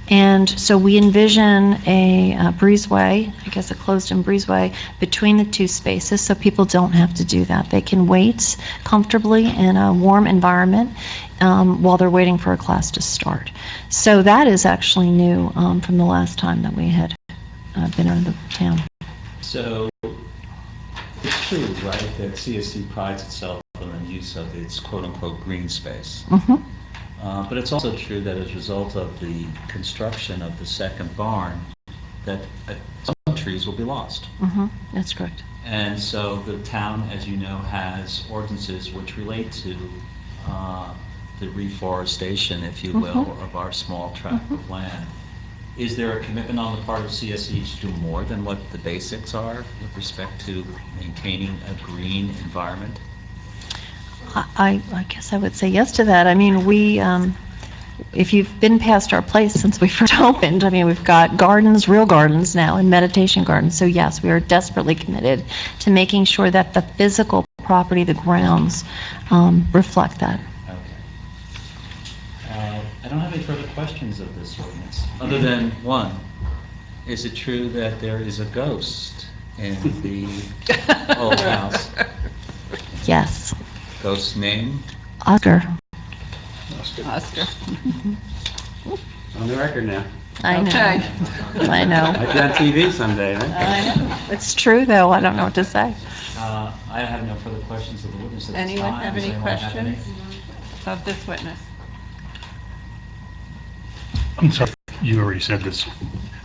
And so we envision a breezeway, I guess a closed-in breezeway, between the two spaces so people don't have to do that. They can wait comfortably in a warm environment while they're waiting for a class to start. So that is actually new from the last time that we had been in the town. So it's true, right, that CSC prides itself on the use of its quote-unquote green space. But it's also true that as a result of the construction of the second barn, that some trees will be lost. That's correct. And so the town, as you know, has ordinances which relate to the reforestation, if you will, of our small tract of land. Is there a commitment on the part of CSC to do more than what the basics are with respect to maintaining a green environment? I guess I would say yes to that. I mean, we, if you've been past our place since we first opened, I mean, we've got gardens, real gardens now, and meditation gardens. So yes, we are desperately committed to making sure that the physical property, the grounds, reflect that. I don't have any further questions of this ordinance, other than one. Is it true that there is a ghost in the old house? Yes. Ghost's name? Oscar. Oscar. On the record now. I know. Okay. I know. Might be on TV someday, right? I know. It's true, though. I don't know what to say. I have no further questions of the witness at this time. Anyone have Does any anyone have any? questions of this witness? I'm sorry, you already said this,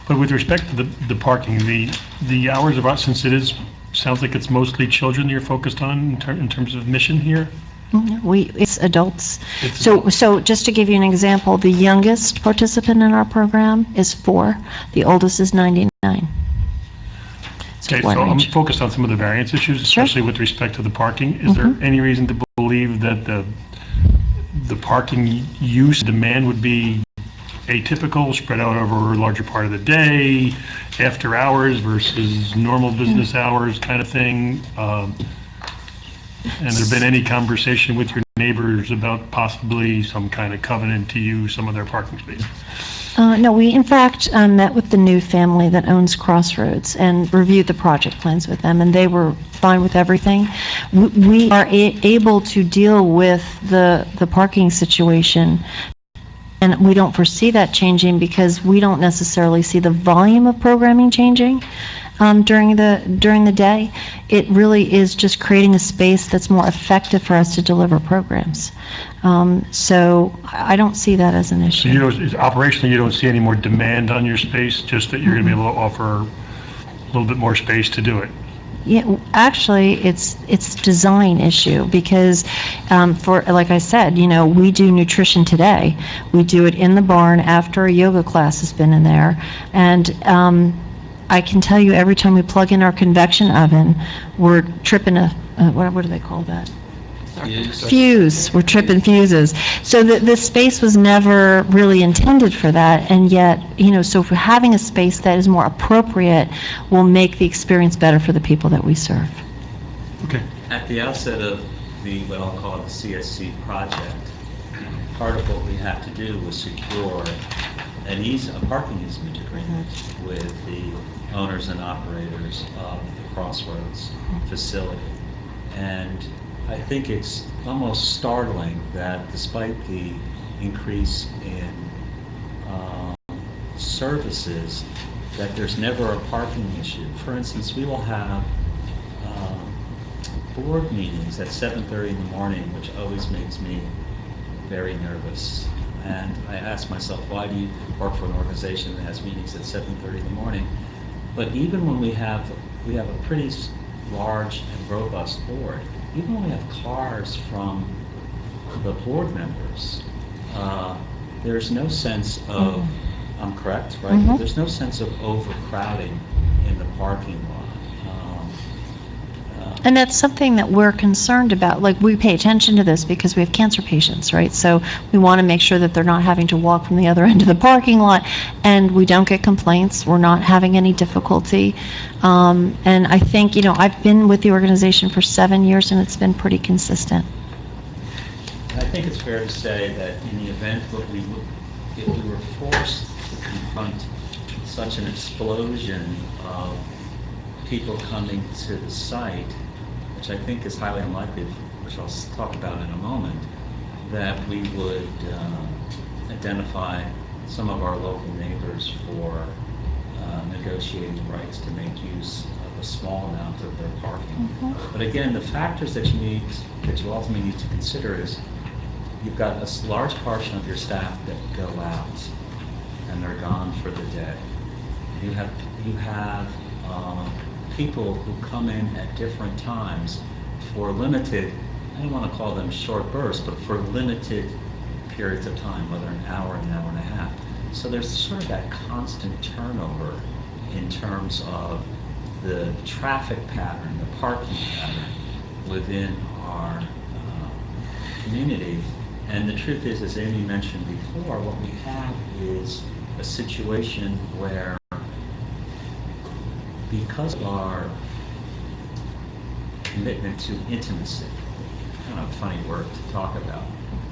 but with respect to the parking, the hours of, since sounds like it's mostly children you're focused on in terms of mission here? It's adults. So just to give you an example, the youngest participant in our program is 4. The oldest is 99. Okay, so wide I'm range. focused on some of the variance issues, Sure. especially with respect to the parking. Is there any reason to believe that the parking use demand would be atypical, spread out over a larger part of the day, after hours versus normal business hours kind of thing? And there been any conversation with your neighbors about possibly some kind of covenant to use some of their parking space? No, we in fact met with the new family that owns Crossroads and reviewed the project plans with them, and they were fine with everything. We are able to deal with the parking situation, and we don't foresee that changing because we don't necessarily see the volume of programming changing during the day. It really is just creating a space that's more effective for us to deliver programs. So I don't see that as an So issue. operationally, you don't see any more demand on your space, just that you're going to be able to offer a little bit more space to do it? Yeah, actually, it's a design issue because, for like I said, we do nutrition today. We do it in the barn after a yoga class has been in there, and I can tell you every time we plug in our convection oven, we're tripping a what do they call that? Fuse. We're tripping fuses. So the space was never really intended for that, and yet, so for having a space that is more appropriate will make the experience better for the people that we serve. Okay. At the outset of what I'll call the CSC project, part of what we had to do was secure a parking easement agreement with the owners and operators of the Crossroads facility. And I think it's almost startling that despite the increase in services, that there's never a parking issue. For instance, we will have board meetings at 7:30 in the morning, which always makes me very nervous. And I ask myself, why do you work for an organization that has meetings at 7:30 in the morning? But even when we have a pretty large and robust board, even when we have cars from the board members, there's no sense of, I'm correct, right? There's no sense of overcrowding in the parking lot. And that's something that we're concerned about. Like, we pay attention to this because we have cancer patients, right? So we want to make sure that they're not having to walk from the other end of the parking lot, and we don't get complaints. We're not having any difficulty. And I think, I've been with the organization for 7 years, and it's been pretty consistent. I think it's fair to say that in the event that if we were forced to confront such an explosion of people coming to the site, which I think is highly unlikely, which I'll talk about in a moment, that we would identify some of our local neighbors for negotiating rights to make use of a small amount of their parking. But again, the factors that you ultimately need to consider is you've got a large portion of your staff that go out and they're gone for the day. You have people who come in at different times for limited, I don't want to call them short bursts, but for limited periods of time, whether an hour and a half. So there's sort of that constant turnover in terms of the traffic pattern, the parking pattern within our community. And the truth is, as Amy mentioned before, what we have is a situation where, because of our commitment to intimacy, kind of a funny word to talk about,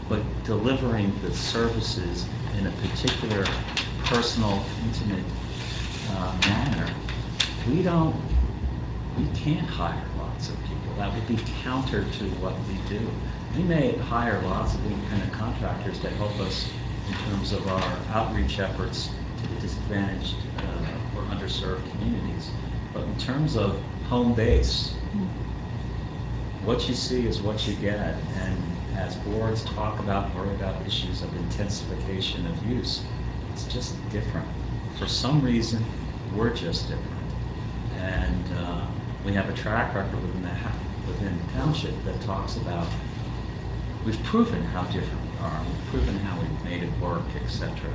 but delivering the services in a particular personal, intimate manner, we can't hire lots of people. That would be counter to what we do. We may hire lots of independent contractors to help us in terms of our outreach efforts to the disadvantaged or underserved communities. But in terms of home base, what you see is what you get. And as boards talk about and worry about issues of intensification of use, it's just different. For some reason, we're just different. And we have a track record within the township that talks about, we've proven how different we are, we've proven how we've made it work, etc.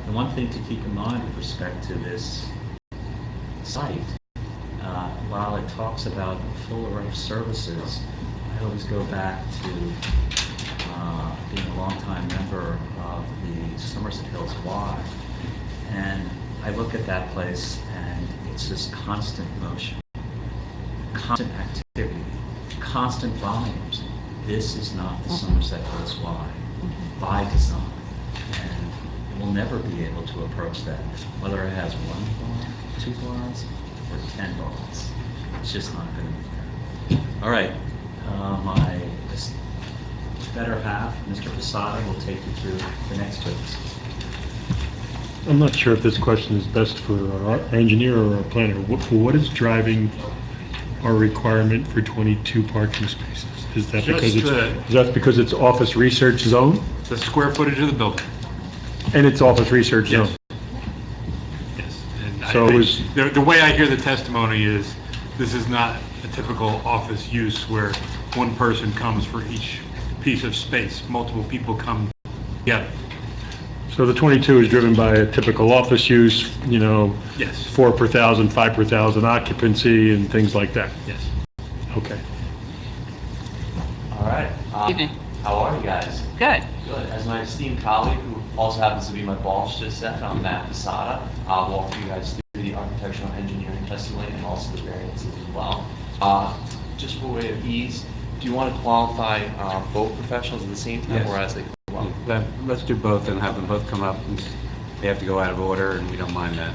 The one thing to keep in mind with respect to this site while it talks about a full array of services, I always go back to being a longtime member of the Somerset Hills Y. And I look at that place and it's just constant motion, constant activity, constant volumes. This is not the Somerset Hills Y by design. And we'll never be able to approach that, whether it has 1 bar, 2 bars, or 10 bars. It's just not going to be there. All right, my better half, Mr. Posada, will take you through the next witness. I'm not sure if this question is best for our engineer or our planner. What is driving our requirement for 22 parking spaces? Is that because it's office research zone? The square footage of the building. And it's office research zone? Yes. And So I it was- think the way I hear the testimony is, this is not a typical office use where one person comes for each piece of space. Multiple people come together. So the 22 is driven by a typical office use, Yes. 4 per thousand, 5 per thousand occupancy and things like that? Yes. Okay. All right. Evening. How are you guys? Good. Good. As my esteemed colleague, who also happens to be my boss, just said, I'm Matt Posada. I'll walk you guys through the architectural engineering testimony and also the variances as well. Just for way of ease, do you want to qualify both professionals at the same time, Yes. or as they go along? Let's do both and have them both come up. They have to go out of order, and we don't mind that.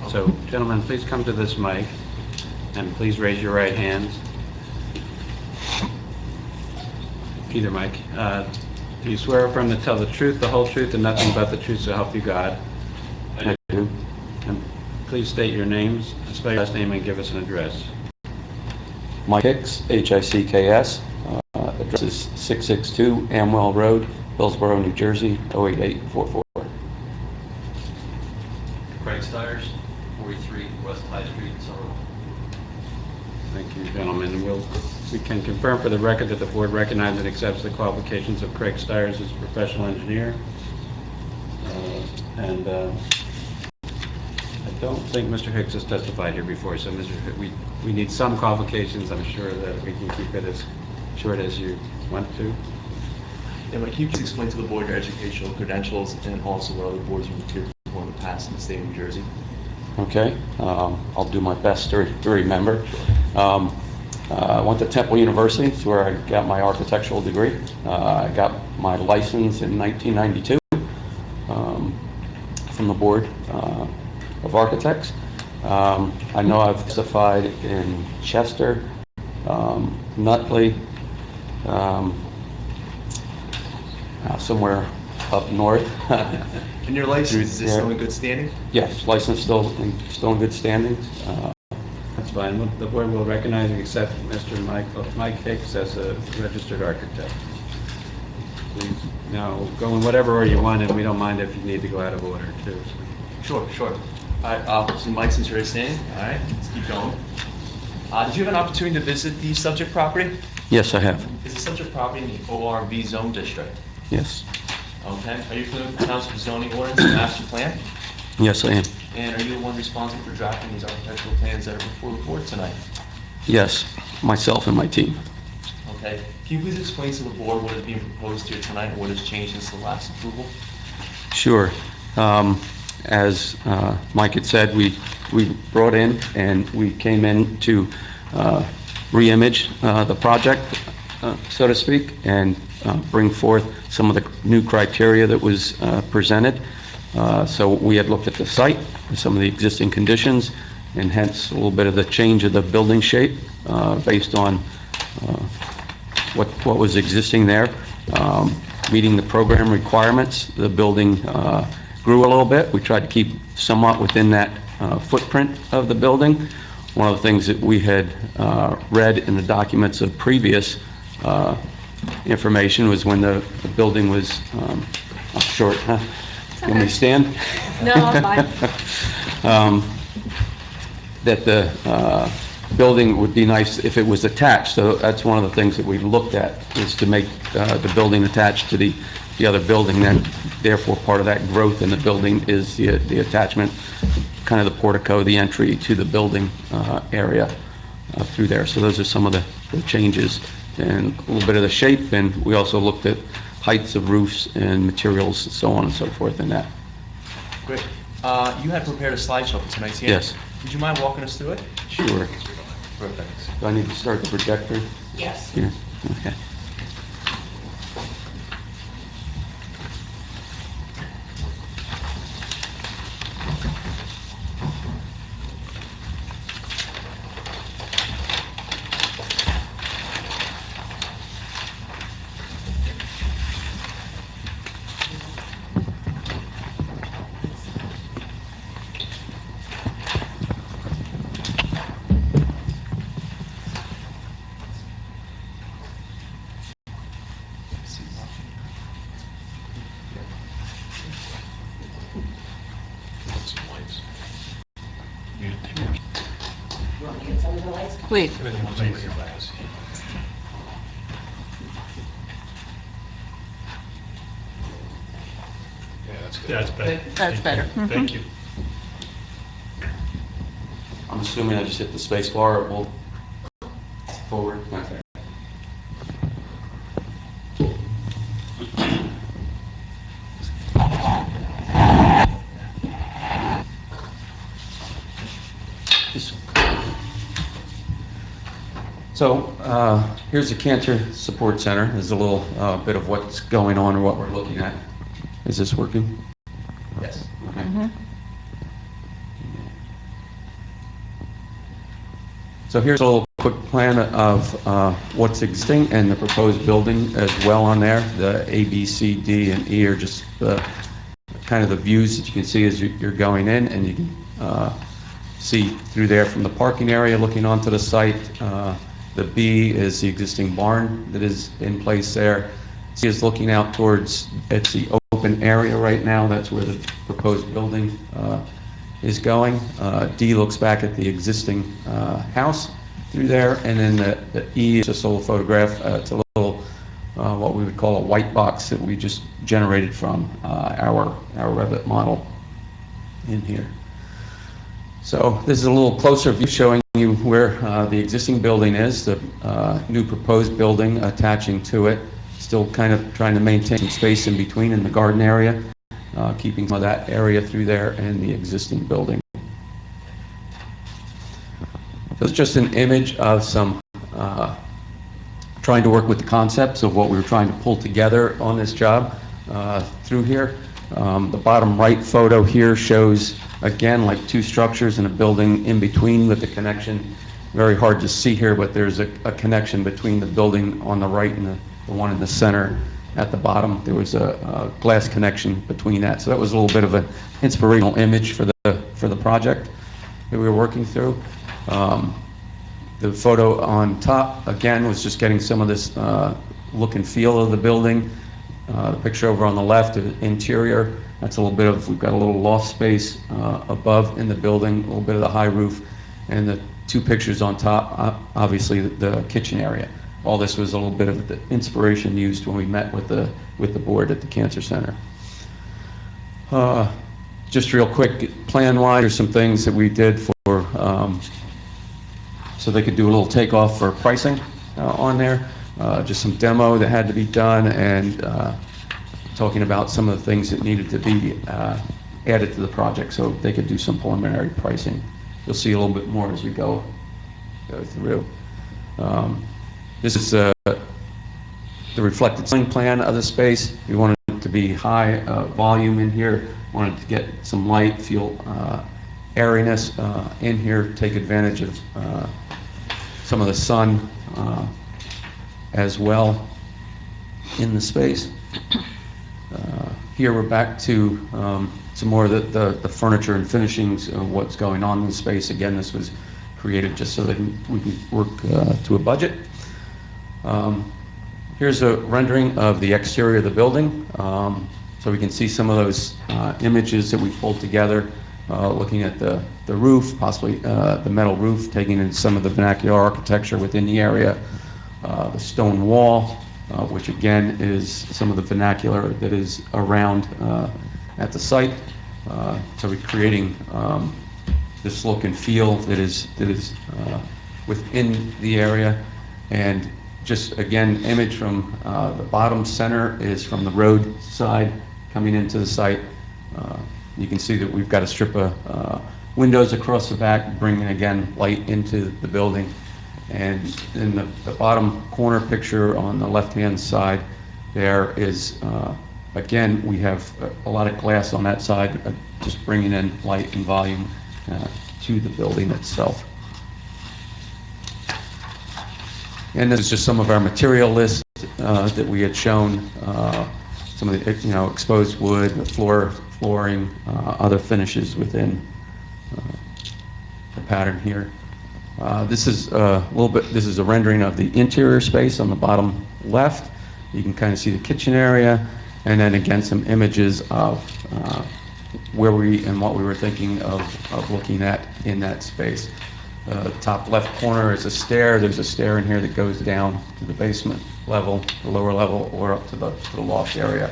So, gentlemen, please come to this mic, and please raise your right hands. Either mic. Do you swear or affirm to tell the truth, the whole truth, and nothing but the truth, so help you God? I do. And please state your names, spell your last name, and give us an address. Mike Hicks, Hicks, address is 662 Amwell Road, Hillsborough, New Jersey, 08844. Craig Stires, 43 West High Street, Somerville. Thank you, gentlemen. We can confirm for the record that the board recognizes and accepts the qualifications of Craig Stires as a professional engineer. I don't think Mr. Hicks has testified here before, so we need some qualifications. I'm sure that we can keep it as short as you want to. Yeah, but can you please explain to the board your educational credentials and also what other boards you've appeared before in the past in the state of New Jersey? Okay, I'll do my best to remember. I went to Temple University, it's where I got my architectural degree. I got my license in 1992 from the Board of Architects. I know I've testified in Chester, Nutley, somewhere up north. And your license, is it still in good standing? Yes, license still in good standing. That's fine. The board will recognize and accept Mr. Mike Hicks as a registered architect. Please, now, go in whatever order you want, and we don't mind if you need to go out of order, too. Sure, sure. All right, so Mike, since you're standing, all right, let's keep going. Did you have an opportunity to visit the subject property? Yes, I have. Is the subject property in the ORV zone district? Yes. Okay. Are you familiar with the township zoning ordinance and master plan? Yes, I am. And are you the one responsible for drafting these architectural plans that are before the board tonight? Yes, myself and my team. Okay. Can you please explain to the board what is being proposed here tonight and what has changed since the last approval? Sure. As Mike had said, we brought in and we came in to re-image the project, so to speak, and bring forth some of the new criteria that was presented. So we had looked at the site, some of the existing conditions, and hence a little bit of the change of the building shape based on what was existing there. Meeting the program requirements, the building grew a little bit. We tried to keep somewhat within that footprint of the building. One of the things that we had read in the documents of previous information was when the building was short, huh? You want me to stand? No, I'm fine. That the building would be nice if it was attached. So that's one of the things that we looked at, is to make the building attached to the other building. Then, therefore, part of that growth in the building is the attachment, kind of the portico, the entry to the building area. through there. So those are some of the changes and a little bit of the shape, and we also looked at heights of roofs and materials and so on and so forth in that. Great. You had prepared a slideshow for tonight's hearing. Yes. Would you mind walking us through it? Sure. Perfect. Do I need to start the projector Yes. here? Okay. Please. That's better. That's better. Mhm. Thank you. I'm assuming I just hit the space bar, it will forward. Okay. So here's the Cancer Support Center. There's a little bit of what's going on or what we're looking at. Is this working? Yes. Okay. Mhm. So here's a little quick plan of what's existing and the proposed building as well on there. The A, B, C, D, and E are just the kind of the views that you can see as you're going in, and you can see through there from the parking area looking onto the site. The B is the existing barn that is in place there. C is looking out towards, it's the open area right now. That's where the proposed building is going. D looks back at the existing house through there. And then the E is just a little photograph. It's a little, what we would call a white box that we just generated from our Revit model in here. So this is a little closer view showing you where the existing building is, the new proposed building attaching to it. Still kind of trying to maintain some space in between in the garden area, keeping some of that area through there and the existing building. So it's just an image of some trying to work with the concepts of what we were trying to pull together on this job through here. The bottom right photo here shows, again, like two structures and a building in between with the connection. Very hard to see here, but there's a connection between the building on the right and the one in the center at the bottom. There was a glass connection between that. So that was a little bit of an inspirational image for the project that we were working through. The photo on top, again, was just getting some of this look and feel of the building. The picture over on the left, the interior, that's a little bit of, we've got a little loft space above in the building, a little bit of the high roof, and the two pictures on top, obviously the kitchen area. All this was a little bit of the inspiration used when we met with the board at the Cancer Center. Just real quick, plan-wise, there's some things that we did for, so they could do a little takeoff for pricing on there. Just some demo that had to be done, and talking about some of the things that needed to be added to the project so they could do some preliminary pricing. You'll see a little bit more as we go through. This is the reflected ceiling plan of the space. We wanted it to be high volume in here, wanted to get some light, feel airiness in here, take advantage of some of the sun as well in the space. Here we're back to some more of the furniture and finishings of what's going on in the space. Again, this was created just so that we can work to a budget. Here's a rendering of the exterior of the building. So we can see some of those images that we pulled together, looking at the roof, possibly the metal roof, taking in some of the vernacular architecture within the area, the stone wall, which again is some of the vernacular that is around at the site. So we're creating this look and feel that is within the area. And just, again, image from the bottom center is from the road side coming into the site. You can see that we've got a strip of windows across the back, bringing, again, light into the building. And in the bottom corner picture on the left-hand side, there is, again, we have a lot of glass on that side, just bringing in light and volume to the building itself. And this is just some of our material list that we had shown, some of the, exposed wood, the flooring, other finishes within the pattern here. This is this is a rendering of the interior space on the bottom left. You can kind of see the kitchen area, and then again, some images of where and what we were thinking of looking at in that space. Top left corner is a stair. There's a stair in here that goes down to the basement level, the lower level, or up to the loft area.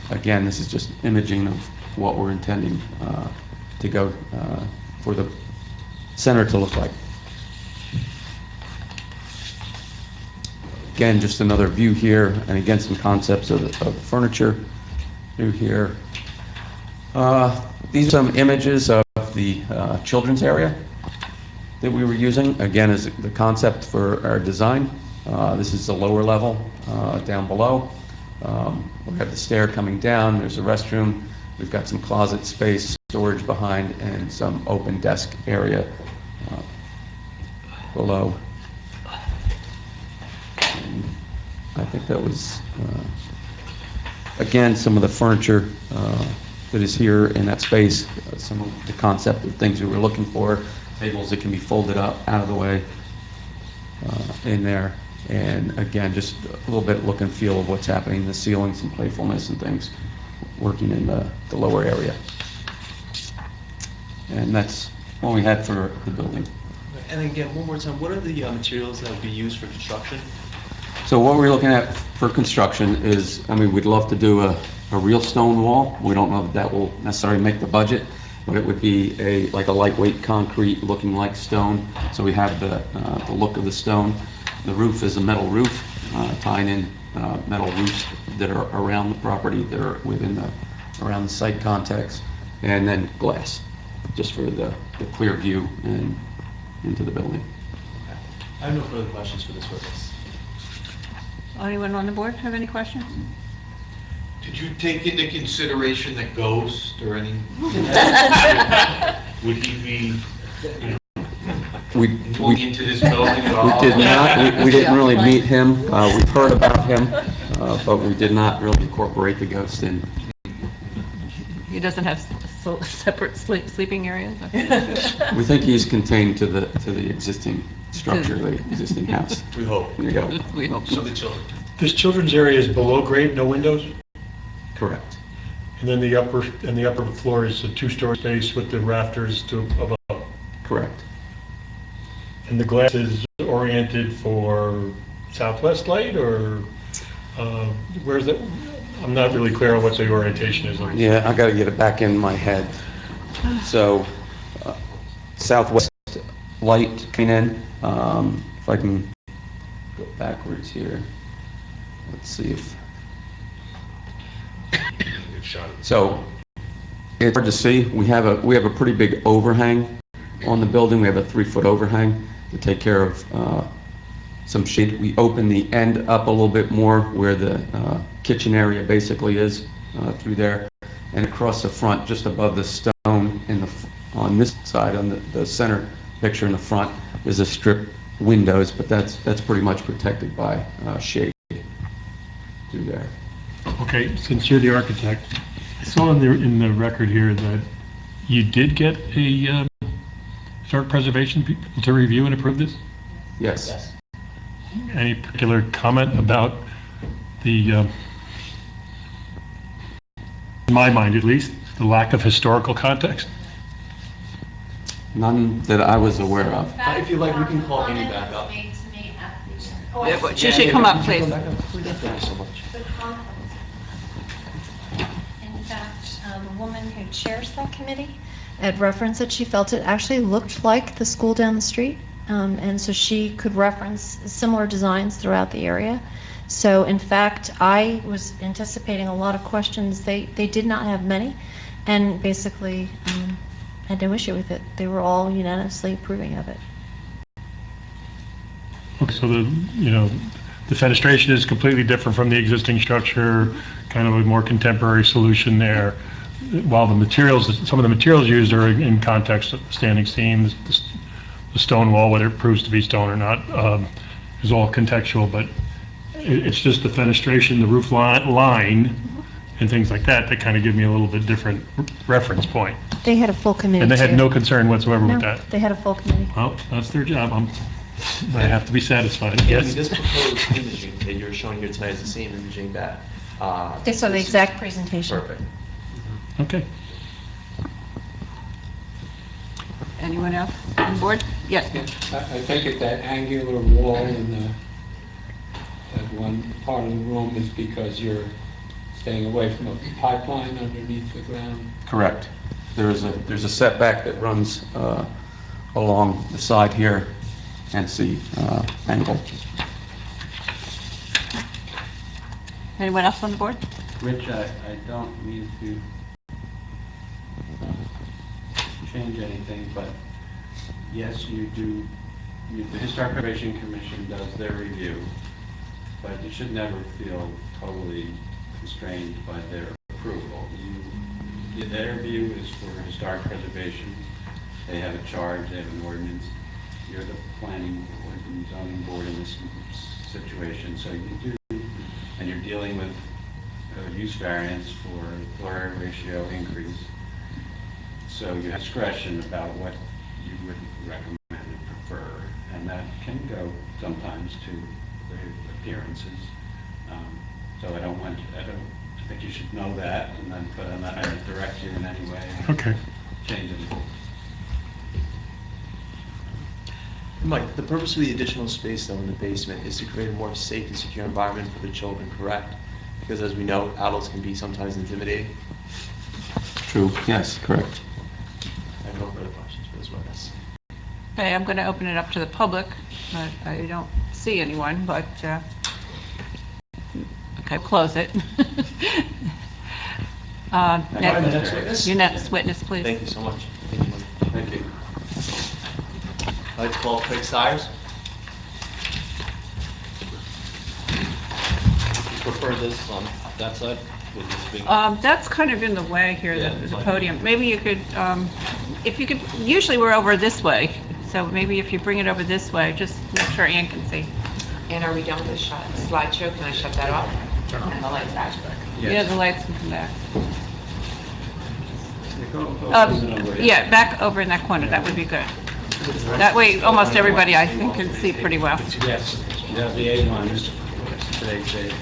Again, this is just imaging of what we're intending to go for the center to look like. Again, just another view here, and again, some concepts of the furniture through here. These are some images of the children's area that we were using, again, as the concept for our design. This is the lower level down below. We have the stair coming down, there's a restroom, we've got some closet space, storage behind, and some open desk area below. And I think that was, again, some of the furniture that is here in that space, some of the concept of things we were looking for, tables that can be folded up out of the way in there. And again, just a little bit look and feel of what's happening in the ceiling, some playfulness and things working in the lower area. And that's what we had for the building. And again, one more time, what are the materials that would be used for construction? So what we're looking at for construction is, we'd love to do a real stone wall. We don't know if that will necessarily make the budget, but it would be like a lightweight concrete looking like stone. So we have the look of the stone. The roof is a metal roof, tying in metal roofs that are around the property, that are around the site context, and then glass, just for the clear view and into the building. Okay. I have no further questions for this witness. Anyone on the board have any questions? Did you take into consideration the ghost or any? Would he be, moving into this building at all? We did not. We didn't really meet him. We've heard about him, but we did not really incorporate the ghost in. He doesn't have separate sleeping areas? We think he's contained to the existing structure, the existing house. We hope. There you go. We hope So the children. This children's area is below grade, no windows? Correct. And then the upper floor is a two-story space with the rafters to above? Correct. And the glass is oriented for southwest light, or where's that? I'm not really clear on what the orientation is. Yeah, I got to get it back in my head. So, southwest light coming in. If I can go backwards here. Let's see if. So, it's hard to see. We have a pretty big overhang on the building. We have a 3-foot overhang to take care of some shade. We open the end up a little bit more where the kitchen area basically is through there, and across the front, just above the stone on this side, on the center picture in the front, is a strip windows, but that's pretty much protected by shade through there. Okay, since you're the architect, I saw in the record here that you did get a historic preservation people to review and approve this? Yes. Any particular comment about the, in my mind at least, the lack of historical context? None that I was aware of. If you like, we can call Amy back up. Yeah, but she should come up, please. Thank you so much. In fact, the woman who chairs that committee had referenced that she felt it actually looked like the school down the street. and so she could reference similar designs throughout the area. So in fact, I was anticipating a lot of questions. They did not have many, and basically had no issue with it. They were all unanimously approving of it. So the fenestration is completely different from the existing structure, kind of a more contemporary solution there. While some of the materials used are in context of standing seam, the stone wall, whether it proves to be stone or not, is all contextual, but it's just the fenestration, the roof line, and things like that kind of give me a little bit different reference point. They had a full committee. And they had too. no concern whatsoever with No, that. they had a full committee. Well, that's their job. I have to be satisfied, Amy, yes. this proposed imaging that you're showing here tonight is the same imaging that... They saw the exact presentation. Perfect. Okay. Anyone else on board? Yes. I take it that angular wall in that one part of the room is because you're staying away from a pipeline underneath the ground? Correct. There's a setback that runs along the side here, hence the angle. Anyone else on the board? Rich, I don't mean to change anything, but yes, you do, the Historic Preservation Commission does their review, but you should never feel totally constrained by their approval. Their view is for historic preservation. They have a charge, they have an ordinance. You're the planning board and zoning board in this situation, so you do, and you're dealing with a use variance for floor area ratio increase. So you have discretion about what you would recommend and prefer, and that can go sometimes to the appearances. So I don't think you should know that, and then, but I'm not going to direct you in any way. Okay. Change anything. Mike, the purpose of the additional space though in the basement is to create a more safe and secure environment for the children, correct? Because as we know, adults can be sometimes intimidating. True, yes, correct. I have no further questions for this witness. Okay, I'm going to open it up to the public, but I don't see anyone, but, okay, close it. Next witness? Your next witness, please. Thank you so much. Thank you. Thank you. I'd like to call Craig Sires. Prefer this on that side with this big... That's kind of in the way here, Yeah, the fine. podium. Maybe you could, if you could, usually we're over this way, so maybe if you bring it over this way, just make sure Ann can see. And are we done with the slideshow? Can I shut that off? And the lights back? Yeah, the lights can come back. Go Yeah, back over in that corner, that would be good. That way, almost everybody, I think, can see pretty well. Yes, you have the A1, today's date.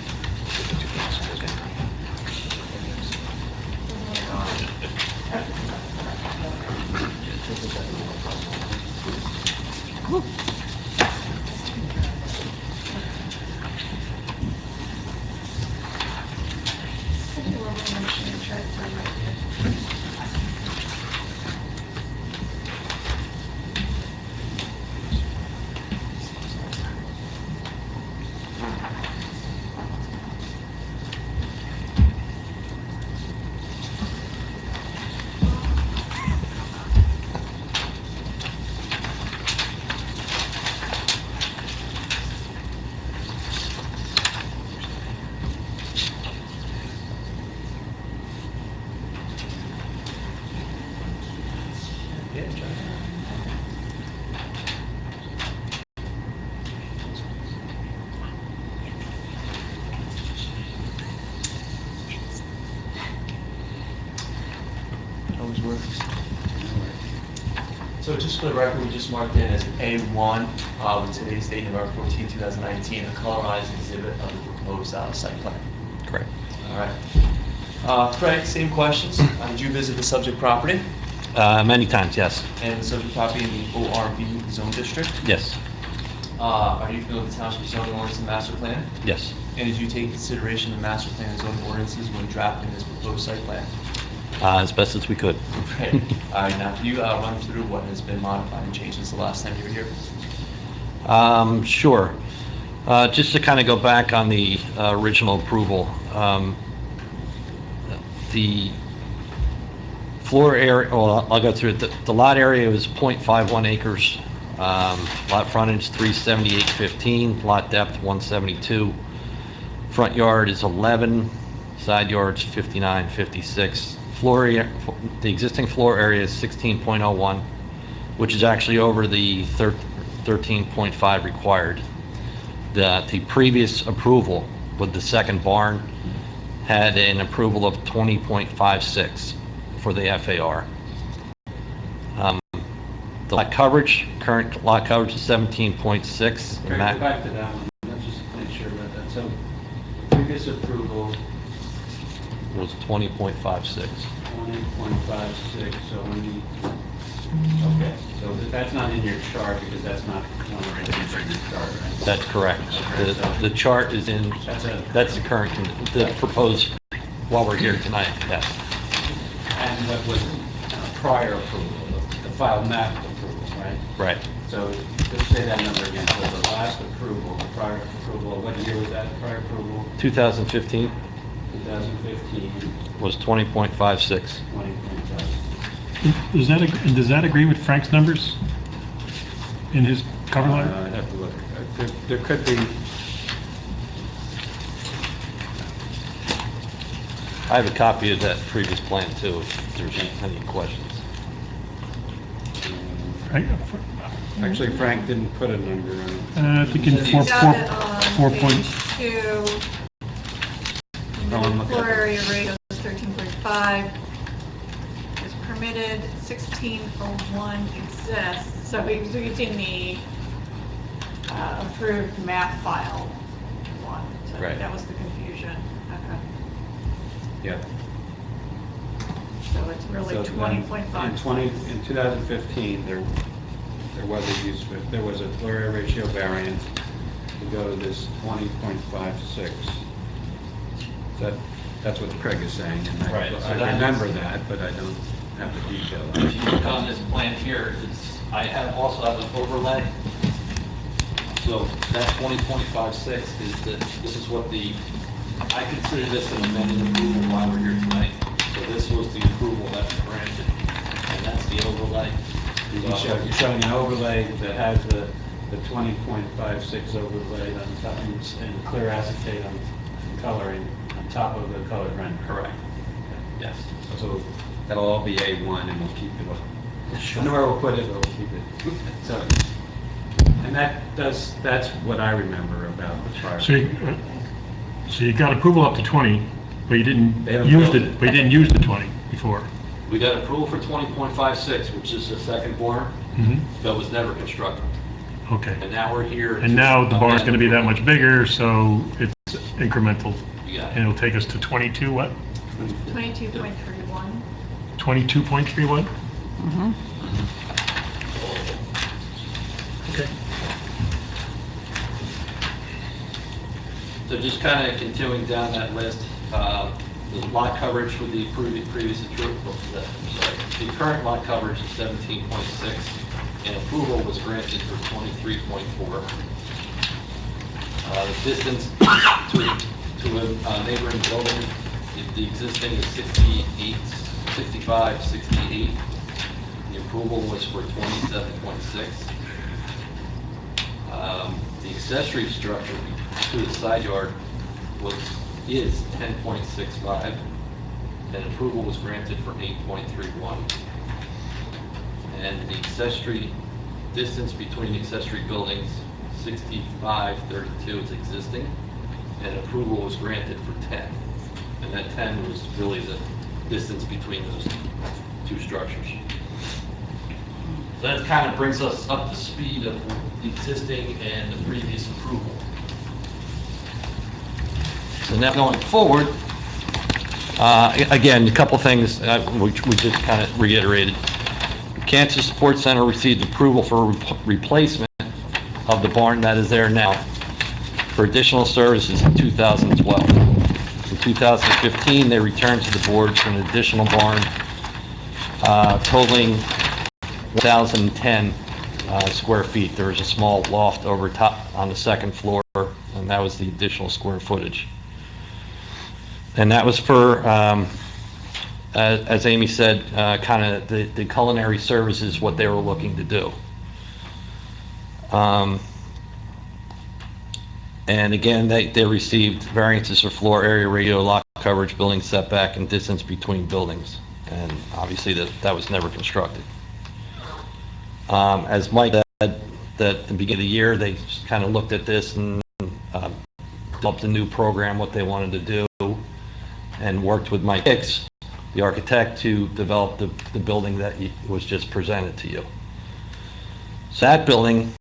Always works. So just for the record, we just marked in as A1 with today's date, November 14, 2019, a colorized exhibit of the proposed site plan. Correct. All right. Craig, same questions. Did you visit the subject property? Many times, yes. And the subject property in the ORB zone district? Yes. Are you familiar with the township zoning ordinance and master plan? Yes. And did you take consideration of master plan and zoning ordinances when drafting this proposed site plan? As best as we could. Great. All right, now can you run through what has been modified and changed since the last time you were here? Sure. Just to kind of go back on the original approval, the floor area, well, I'll go through it. The lot area was .51 acres. Lot frontage 378.15, lot depth 172. Front yard is 11, side yards 59.56. Floor area, the existing floor area is 16.01, which is actually over the 13.5 required. The previous approval with the second barn had an approval of 20.56 for the FAR. The lot coverage, current lot coverage is 17.6. Go back to that one, let's just make sure about that. So, previous approval, Was 20.56. 20.56, so when you, okay, so that's not in your chart because that's not one of the things in your chart, right? That's correct. Okay, so The chart is in, that's the current, the proposed, while we're here tonight, yes. And what was prior approval, the filed map approval, right? Right. So, just say that number again, so the last approval, the prior approval, what year was that, prior approval? 2015 2015, was 20.56. 20.5. Does that agree with Frank's numbers in his cover letter? I'd have to look. There could be, I have a copy of that previous plan too, if there's any questions. actually Frank didn't put a number on it. I think in You got it on 4.2. page 2. Floor area rate is 13.5. Is permitted, 1601 exists, so it's using the approved map file one. So Right. That was the confusion. Okay. Yeah. So it's really So 20.5. In 2015, there was a use, there was a floor area ratio variance to go to this 20.56. That's what Craig is saying, and Right, so I that remember is- that, but I don't have the detail on If it. you look on this plan here, I also have an overlay. So that 20.56 this is what I consider this an amended approval while we're here tonight. So this was the approval that's granted, and that's the overlay. You're showing an overlay that has the 20.56 overlay on top, and clear acetate on coloring on top of the colored render. Correct. Yes. So that'll all be A1 and we'll keep it, I know where we'll put it, but we'll keep it. So, and that's what I remember about the prior. So you got approval up to 20, but you didn't They haven't use built it, but you didn't use the 20 before. We got approval for 20.56, which is the second barn, that was never constructed. Okay. And now we're here. And now the barn's going to be that much bigger, so it's incremental. You got it. And it'll take us to 22, what? 22.31. 22.31? Okay. So just kind of continuing down that list, the lot coverage for the previous approval, the current lot coverage is 17.6, and approval was granted for 23.4. The distance to a neighboring building, the existing is 65, 68. The approval was for 27.6. The accessory structure to the side yard is 10.65, and approval was granted for 8.31. And the accessory distance between the accessory buildings, 65.32 is existing, and approval was granted for 10. And that 10 was really the distance between those two structures. So that kind of brings us up to speed of the existing and the previous approval. So now going forward, again, a couple things which we just kind of reiterated. Cancer Support Center received approval for replacement of the barn that is there now for additional services in 2012. In 2015, they returned to the board for an additional barn totaling 1,010 square feet. There was a small loft over top on the second floor, and that was the additional square footage. And that was for, as Amy said, kind of the culinary services, what they were looking to do. And again, they received variances for floor area, radio, lot coverage, building setback, and distance between buildings. And obviously, that was never constructed. As Mike said, that at the beginning of the year, they just kind of looked at this and developed a new program, what they wanted to do, and worked with Mike Hicks, the architect, to develop the building that was just presented to you. So that building,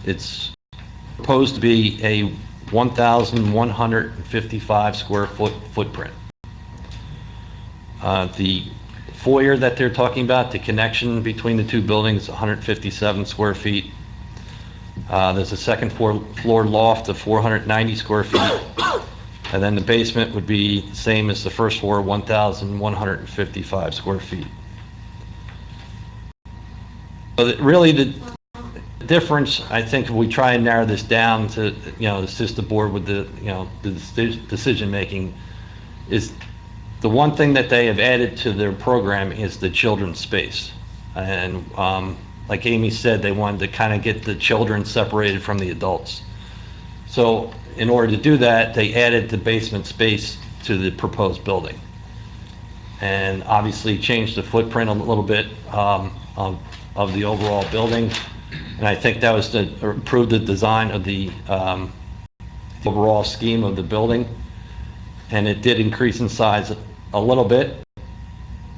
it's proposed to be a 1,155 square foot footprint. The foyer that they're talking about, the connection between the two buildings, 157 square feet. There's a second floor loft of 490 square feet. And then the basement would be the same as the first floor, 1,155 square feet. So really the difference, I think, if we try and narrow this down to, assist the board with the decision-making, is the one thing that they have added to their program is the children's space. And like Amy said, they wanted to kind of get the children separated from the adults. So in order to do that, they added the basement space to the proposed building. And obviously changed the footprint a little bit of the overall building. And I think that was to improve the design of the overall scheme of the building. And it did increase in size a little bit,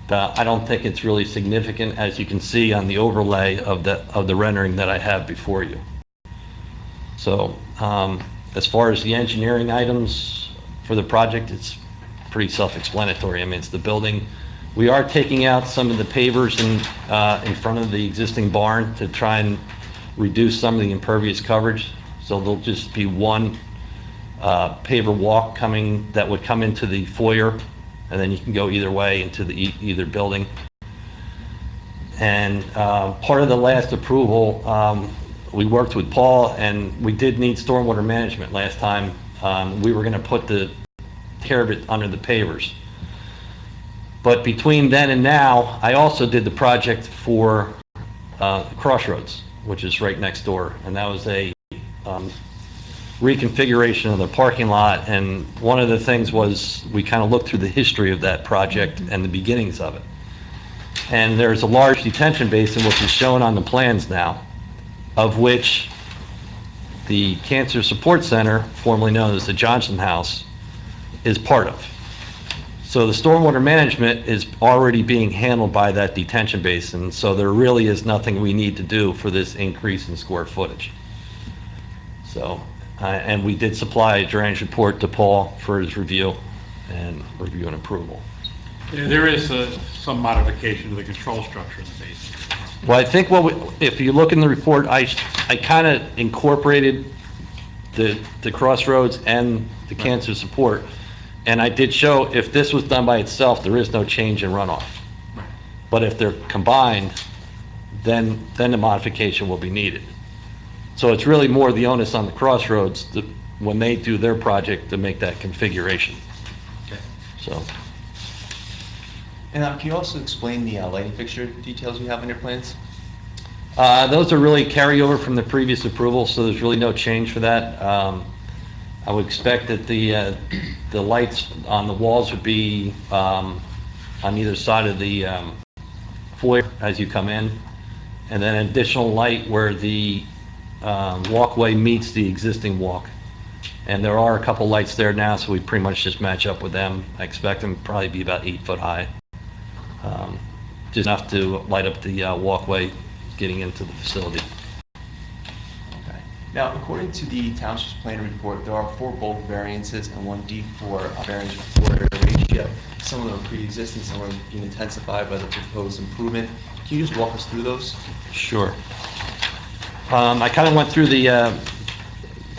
but I don't think it's really significant, as you can see on the overlay of the rendering that I have before you. So as far as the engineering items for the project, it's pretty self-explanatory. I mean, it's the building. We are taking out some of the pavers in front of the existing barn to try and reduce some of the impervious coverage. So there'll just be one paver walk that would come into the foyer, and then you can go either way into either building. And part of the last approval, we worked with Paul, and we did need stormwater management last time. We were going to put the care of it under the pavers. But between then and now, I also did the project for Crossroads, which is right next door, and that was a reconfiguration of the parking lot. And one of the things was we kind of looked through the history of that project and the beginnings of it. And there's a large detention basin, which is shown on the plans now, of which the Cancer Support Center, formerly known as the Johnson House, is part of. So the stormwater management is already being handled by that detention basin, so there really is nothing we need to do for this increase in square footage. So, and we did supply a drainage report to Paul for his review and approval. Yeah, there is some modification to the control structure in the basin. Well, I think if you look in the report, I kind of incorporated the Crossroads and the Cancer Support. And I did show if this was done by itself, there is no change in runoff. But if they're combined, then the modification will be needed. So it's really more the onus on the Crossroads when they do their project to make that configuration. Okay. So. And can you also explain the lighting fixture details you have in your plans? Those are really carryover from the previous approval, so there's really no change for that. I would expect that the lights on the walls would be on either side of the foyer as you come in, and then an additional light where the walkway meets the existing walk. And there are a couple lights there now, so we pretty much just match up with them. I expect them to probably be about 8 foot high. Just enough to light up the walkway getting into the facility. Now, according to the township's plan report, there are 4 bulk variances and 1 D4 variance for floor area ratio. Some of them are pre-existing, some are being intensified by the proposed improvement. Can you just walk us through those? Sure. I kind of went through the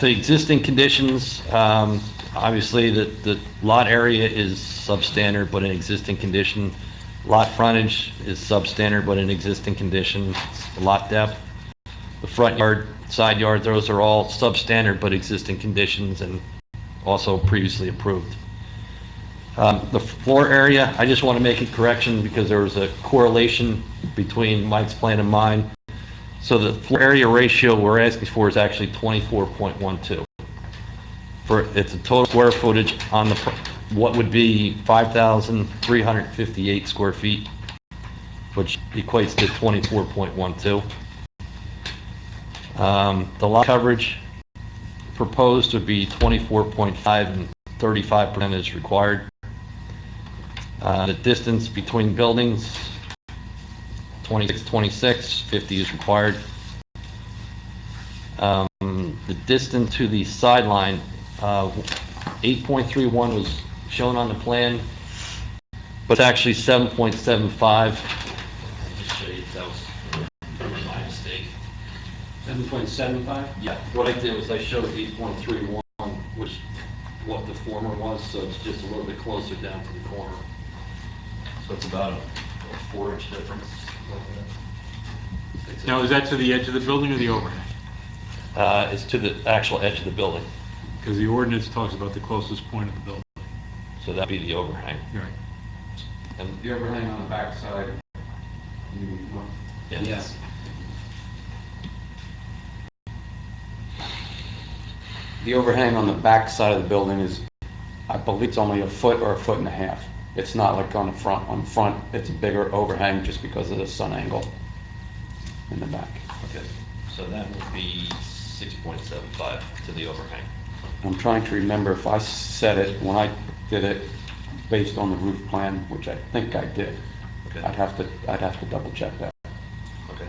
existing conditions. Obviously, the lot area is substandard, but in existing condition. Lot frontage is substandard, but in existing condition. Lot depth The front yard, side yard, those are all substandard but existing conditions and also previously approved. The floor area, I just want to make a correction because there was a correlation between Mike's plan and mine. So the floor area ratio we're asking for is actually 24.12. It's a total square footage on the, what would be 5,358 square feet, which equates to 24.12. The lot coverage proposed would be 24.5 and 35% is required. The distance between buildings, 26, 50 is required. The distance to the sideline, 8.31 was shown on the plan, but it's actually 7.75. Let me show you, that was my mistake. 7.75? Yeah, what I did was I showed 8.31, which what the former was, so it's just a little bit closer down to the corner. So it's about a 4-inch difference. Now, is that to the edge of the building or the overhang? It's to the actual edge of the building, Because the ordinance talks about the closest point of the building. so that'd be the overhang. Right. And The overhang on the back side. yes. The overhang on the back side of the building is, I believe it's only a foot or a foot and a half. It's not like on the front. On the front, it's a bigger overhang just because of the sun angle in the back. Okay, so that would be 6.75 to the overhang. I'm trying to remember if I said it when I did it based on the roof plan, which I think I did. Okay. I'd have to double check that. Okay.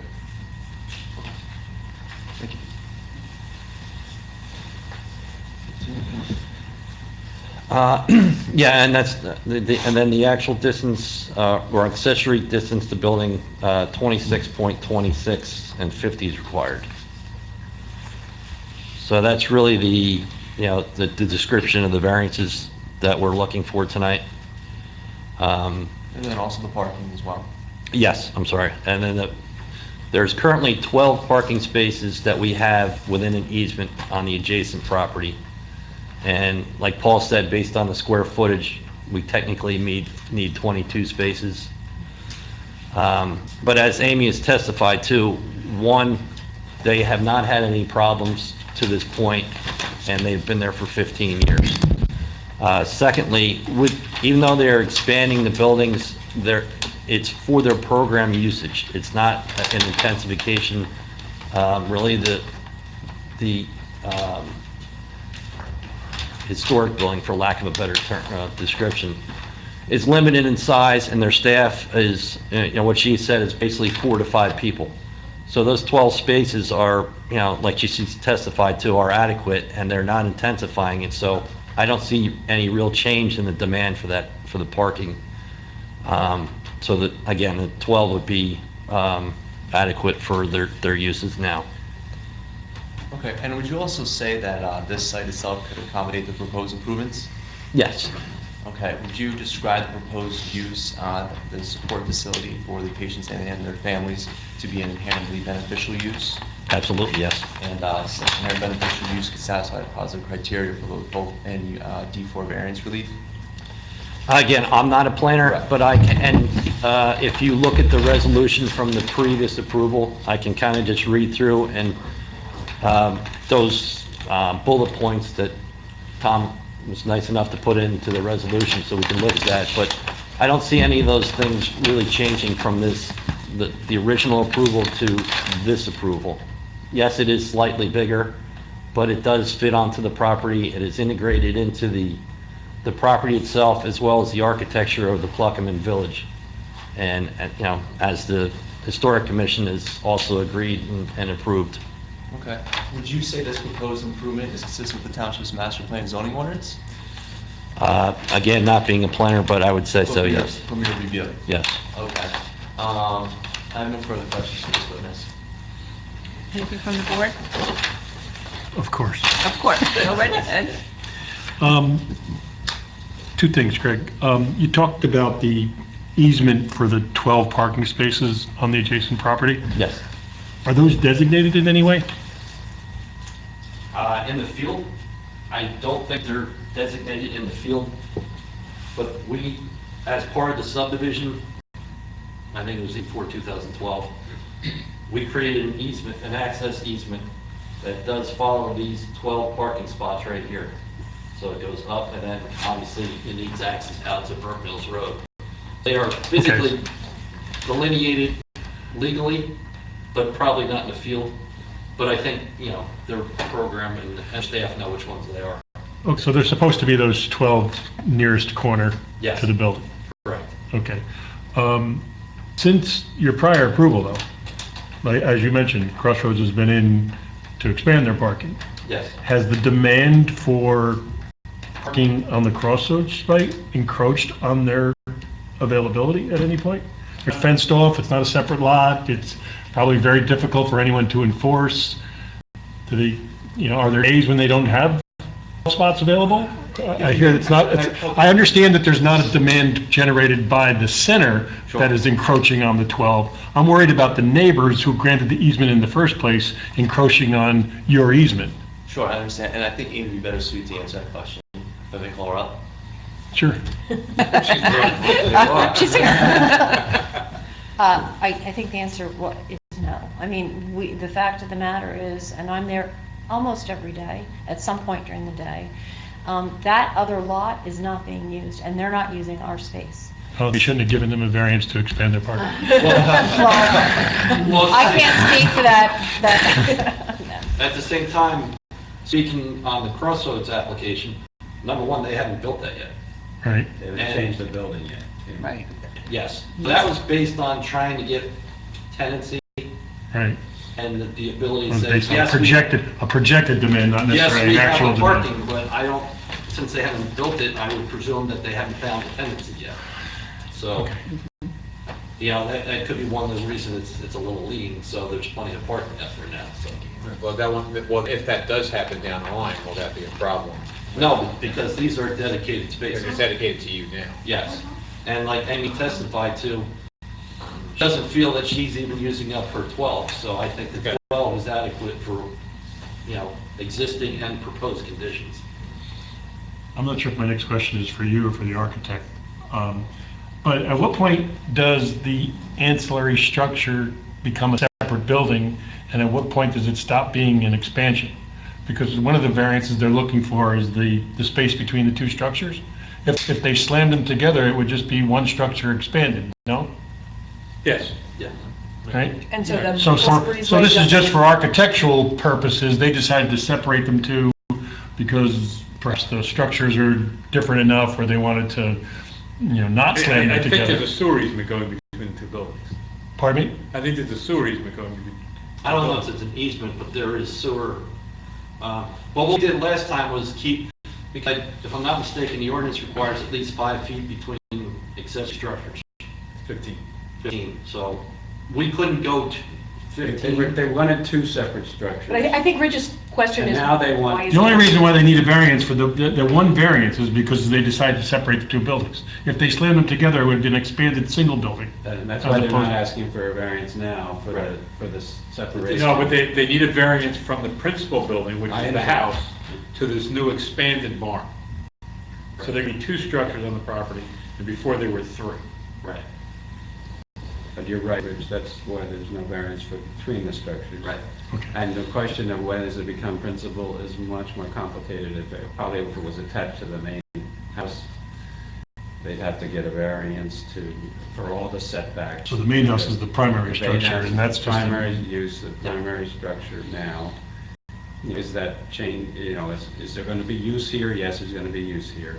Yeah, and that's, and then the actual distance, or accessory distance to building, 26.26 and 50 is required. So that's really the, the description of the variances that we're looking for tonight. And then also the parking as well. Yes, I'm sorry. And then there's currently 12 parking spaces that we have within an easement on the adjacent property. And like Paul said, based on the square footage, we technically need 22 spaces. But as Amy has testified to, one, they have not had any problems to this point, and they've been there for 15 years. Secondly, even though they're expanding the buildings, it's for their program usage. It's not an intensification. Really, the historic building, for lack of a better description, is limited in size, and their staff is, what she said, is basically 4 to 5 people. So those 12 spaces are, like she testified to, are adequate, and they're not intensifying it. So I don't see any real change in the demand for that, for the parking. So that, again, the 12 would be adequate for their uses now. Okay, and would you also say that this site itself could accommodate the proposed improvements? Yes. Okay, would you describe the proposed use, the support facility for the patients and their families to be an inherently beneficial use? Absolutely, yes. And inherent beneficial use could satisfy the positive criteria for both any D4 variance relief? Again, I'm not a planner, Correct. but I can, and if you look at the resolution from the previous approval, I can kind of just read through, and those bullet points that Tom was nice enough to put into the resolution so we can look at that, but I don't see any of those things really changing from the original approval to this approval. Yes, it is slightly bigger, but it does fit onto the property. It is integrated into the property itself, as well as the architecture of the Pluckerman Village. And as the Historic Commission has also agreed and approved. Okay. Would you say this proposed improvement is consistent with the township's master plan zoning ordinance? Again, not being a planner, but I would say so, yes. From your review? Yes. Okay. I have no further questions for this witness. Anything from the board? Of course. Of course, go right ahead. Two things, Greg. You talked about the easement for the 12 parking spaces on the adjacent property. Yes. Are those designated in any way? In the field, I don't think they're designated in the field, but we, as part of the subdivision, I think it was before 2012, we created an easement, an access easement that does follow these 12 parking spots right here. So it goes up and then obviously it needs access out to Burke Mills Road. They are physically delineated legally, but probably not in the field. But I think, you know, their program and staff know which ones they are. Okay, so they're supposed to be those 12 nearest corner Yes. to the building? Correct. Okay. Since your prior approval, though, like, as you mentioned, Crossroads has been in to expand their parking. Yes. Has the demand for parking on the Crossroads site encroached on their availability at any point? They're fenced off, it's not a separate lot, it's probably very difficult for anyone to enforce. Do they, you know, are there days when they don't have spots available? I hear it's not, I understand that there's not a demand generated by the center that is encroaching on the 12. I'm worried about the neighbors who granted the easement in the first place encroaching on your easement. Sure, I understand, and I think Amy would be better suited to answer that question. If I may call her up. Sure. She's here. I think the answer is no. I mean, the fact of the matter is, and I'm there almost every day, at some point during the day, that other lot is not being used, and they're not using our space. Oh, you shouldn't have given them a variance to expand their parking. Well, I can't speak for that. At the same time, speaking on the Crossroads application, number one, they haven't built that yet. Right. They haven't changed the building yet. Right. Yes. So that was based on trying to get tenancy Right. and the ability to Well, say, based on yes, we a projected demand, not yes, necessarily we an have actual a demand. parking, but I don't, since they haven't built it, I would presume that they haven't found a tenancy yet. So, you know, that could be one of the reasons it's a little lean, so there's plenty of parking out there now, so. Well, if that does happen down the line, will that be a problem? No, because these are dedicated spaces. It's dedicated to you now. Yes, and like Amy testified to, doesn't feel that she's even using up her 12, so I think the 12 is adequate for, you know, existing and proposed conditions. I'm not sure if my next question is for you or for the architect. But at what point does the ancillary structure become a separate building, and at what point does it stop being an expansion? Because one of the variances they're looking for is the space between the two structures. If they slammed them together, it would just be one structure expanded, no? Yes. Yeah. Right? And so the. So this is just for architectural purposes, they decided to separate them two because perhaps the structures are different enough where they wanted to, you know, not slam I them think there's together. a sewer easement going between the two buildings. Pardon me? I think there's a sewer easement going between. I don't know if it's an easement, but there is sewer. What we did last time was keep, because if I'm not mistaken, the ordinance requires at least 5 feet between accessory structures. 15. 15, so we couldn't go to 15. They wanted two separate structures. But I think Rich's question And is. now they want- why is The only it- reason why they need a variance for the one variance is because they decided to separate the two buildings. If they slammed them together, it would have been an expanded single building. And that's As why they're not opposed- asking for a variance now for this separation. No, but they need a variance from the principal building, which I is the understand. house, to this new expanded barn. So there can be two structures on the property, and before there were three. Right. But you're right, Rich, that's why there's no variance for between the structures. Right. And the question of when does it become principal is much more complicated. Probably if it was attached to the main house, they'd have to get a variance for all the setbacks. So the main house is the primary The main structure, house and is that's the just. primary use, the primary structure now. Is that change, you know, is there going to be use here? Yes, there's going to be use here.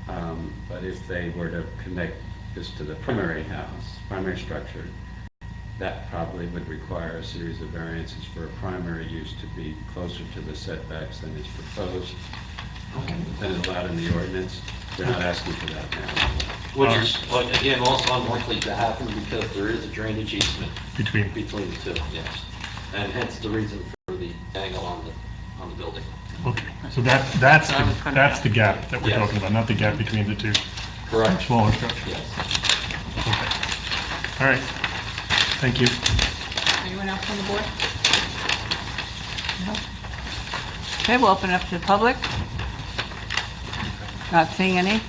But if they were to connect this to the primary house, primary structure, that probably would require a series of variances for a primary use to be closer to the setbacks than is proposed, than is allowed in the ordinance. They're not asking for that now. Which is, again, also unlikely to happen because there is a drainage easement Between. the two, yes. And hence the reason for the angle on the building. Okay, so that's the gap that we're Yes. talking about, not the gap between the two Correct. smaller structures. Yes. Okay. All right, thank you. You're Anyone else on the board? No? Okay, we'll open it up to the public. Not seeing any.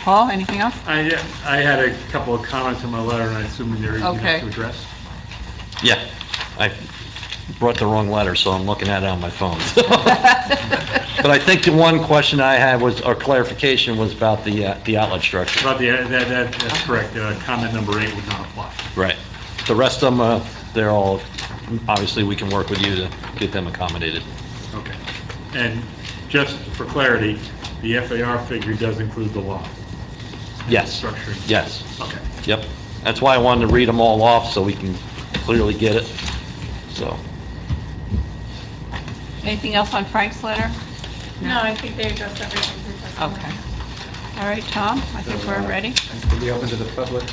Paul, anything else? I had a couple of comments in my letter, and I assume they're easy Okay. enough to address. Yeah, I brought the wrong letter, so I'm looking at it on my phone. But I think the one question I had was, or clarification was about the outlet structure. About that's correct. Comment number 8 would not apply. Right. The rest of them, they're all, obviously, we can work with you to get them accommodated. Okay. And just for clarity, the FAR figure does include the law. Yes. Structure. Yes. Okay. Yep. That's why I wanted to read them all off so we can clearly get it. So, Anything else on Frank's letter? No, I think they addressed everything. through testimony. Okay. All right, Tom, I think we're ready. Can we open to the public?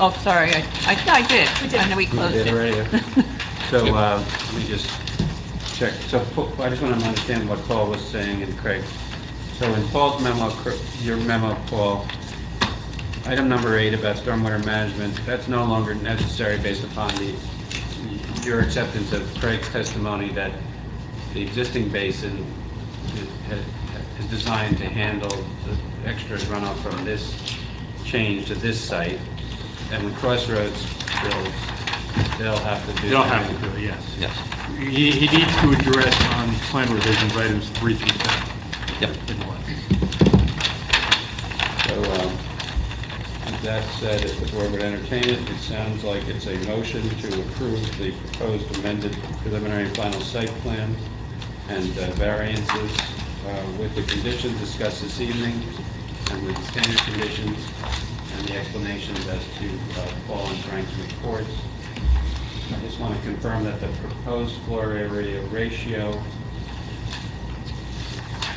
Oh, sorry, I did. I know we closed did it. already. So, let me just check. So, I just want to understand what Paul was saying and Craig. So in Paul's memo, your memo, Paul, item number 8 about stormwater management, that's no longer necessary based upon your acceptance of Craig's testimony that the existing basin is designed to handle the extra runoff from this change to this site, and when Crossroads builds, they'll have to do... They'll have to do it, yes. yes. He needs to address on plan revisions items 3 through 7. Yep. So, with that said, if the board would entertain it, it sounds like it's a motion to approve the proposed amended preliminary and final site plan and variances with the conditions discussed this evening and with the standard conditions and the explanations as to Paul and Frank's reports. I just want to confirm that the proposed floor area ratio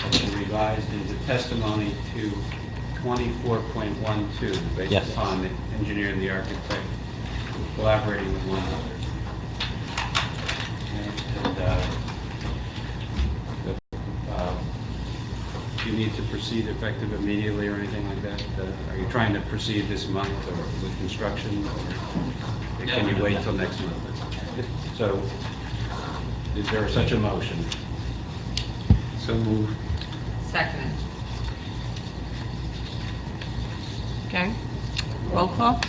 has been revised into testimony to 24.12 based Yes. upon the engineer and the architect collaborating with one another. Do you need to proceed effective immediately or anything like that? Are you trying to proceed this month or with construction, or can you wait till next month? So, is there such a motion? So moved. Second. Okay, roll call?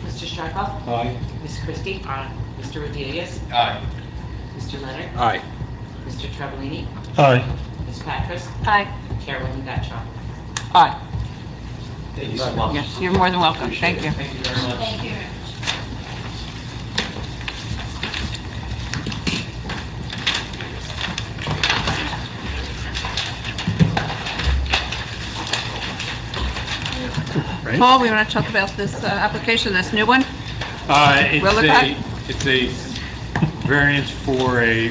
Mr. Sharkoff? Aye. Ms. Christie? Aye. Mr. Rodriguez? Aye. Mr. Leonard? Aye. Mr. Travellini? Aye. Ms. Patras? Aye. Chairwoman Gotcha. Aye. Thank you so much. Yes, you're more than welcome. Thank you. Thank you very much. Thank you. Paul, we want to talk about this application, this new one? Willicott? It's a variance for a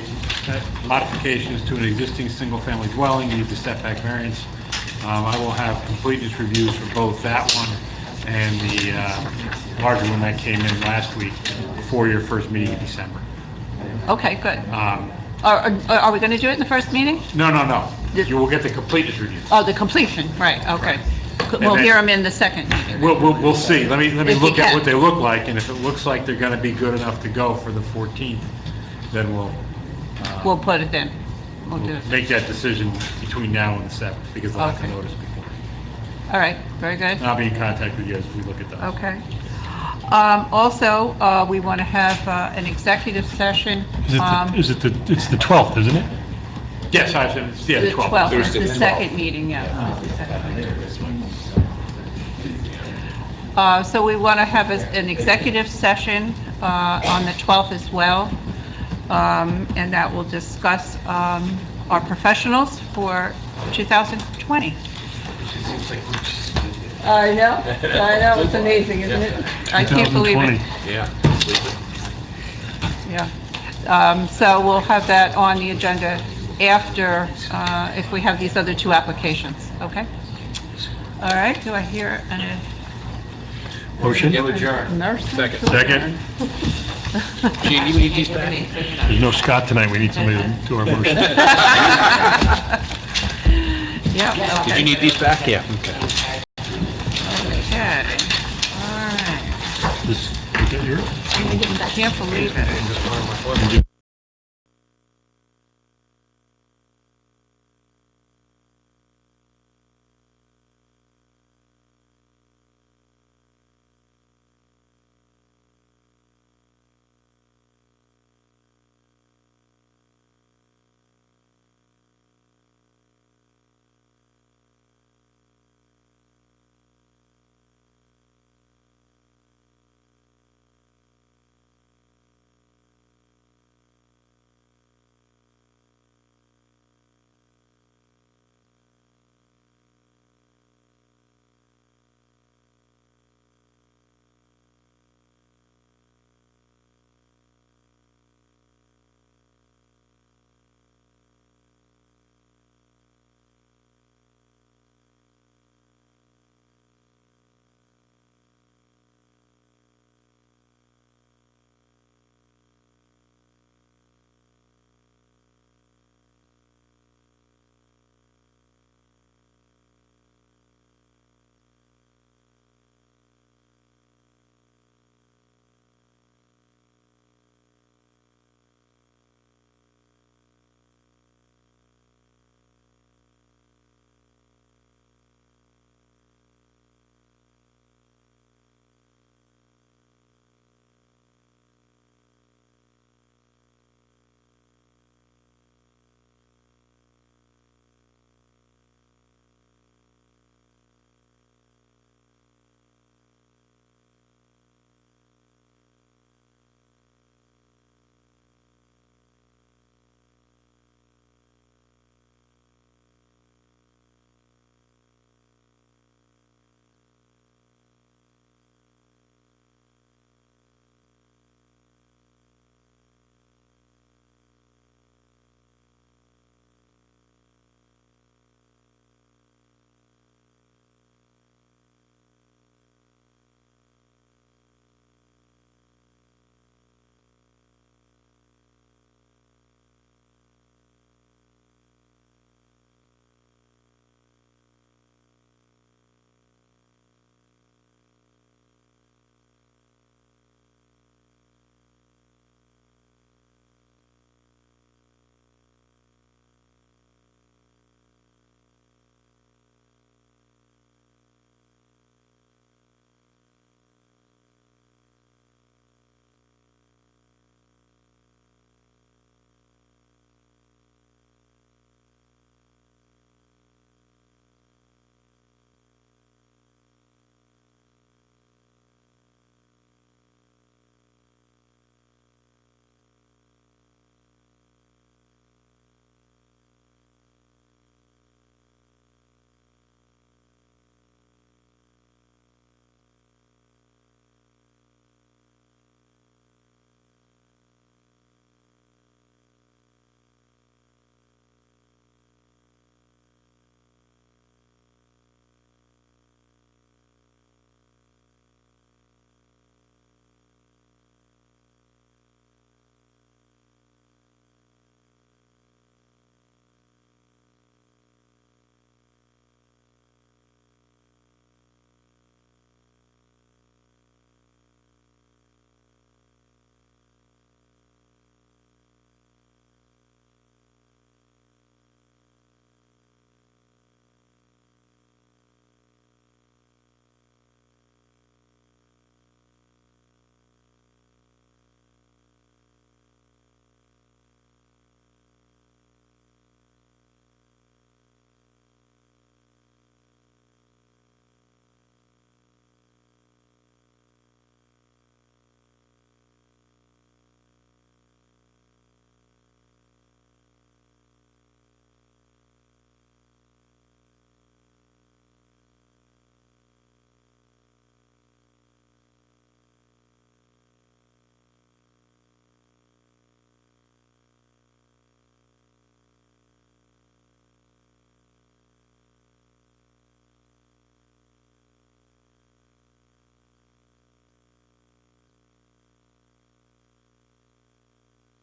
modifications to an existing single-family dwelling, needs a setback variance. I will have completeness reviews for both that one and the larger one that came in last week before your first meeting in December. Okay, good. Are we going to do it in the first meeting? No. You will get the completeness review. Oh, the completion, right, okay. We'll then- hear them in the second meeting. We'll see. Let me If you look at can. what they look like, and if it looks like they're going to be good enough to go for the 14th, then We'll put it in. We'll do it. make that decision between now and the 7th, because they'll have to Okay. notice before. All right, very good. And I'll be in contact with you as we look at those. Okay. Also, we want to have an executive session. It's the 12th, isn't it? Yes, I said, yeah, The 12th, it's Thursday. the second meeting, yeah. So we want to have an executive session on the 12th as well, and that will discuss our professionals for 2020. I know, it's amazing, isn't it? I can't believe it. 2020. Yeah. So we'll have that on the agenda after, if we have these other two applications, okay? All right, do I hear any? Motion? Second. Second. Gene, you need these back? There's no Scott tonight, we need somebody to do our motion. Yeah, Did you need these back? Yeah. Okay. okay. All right. This Can't believe it.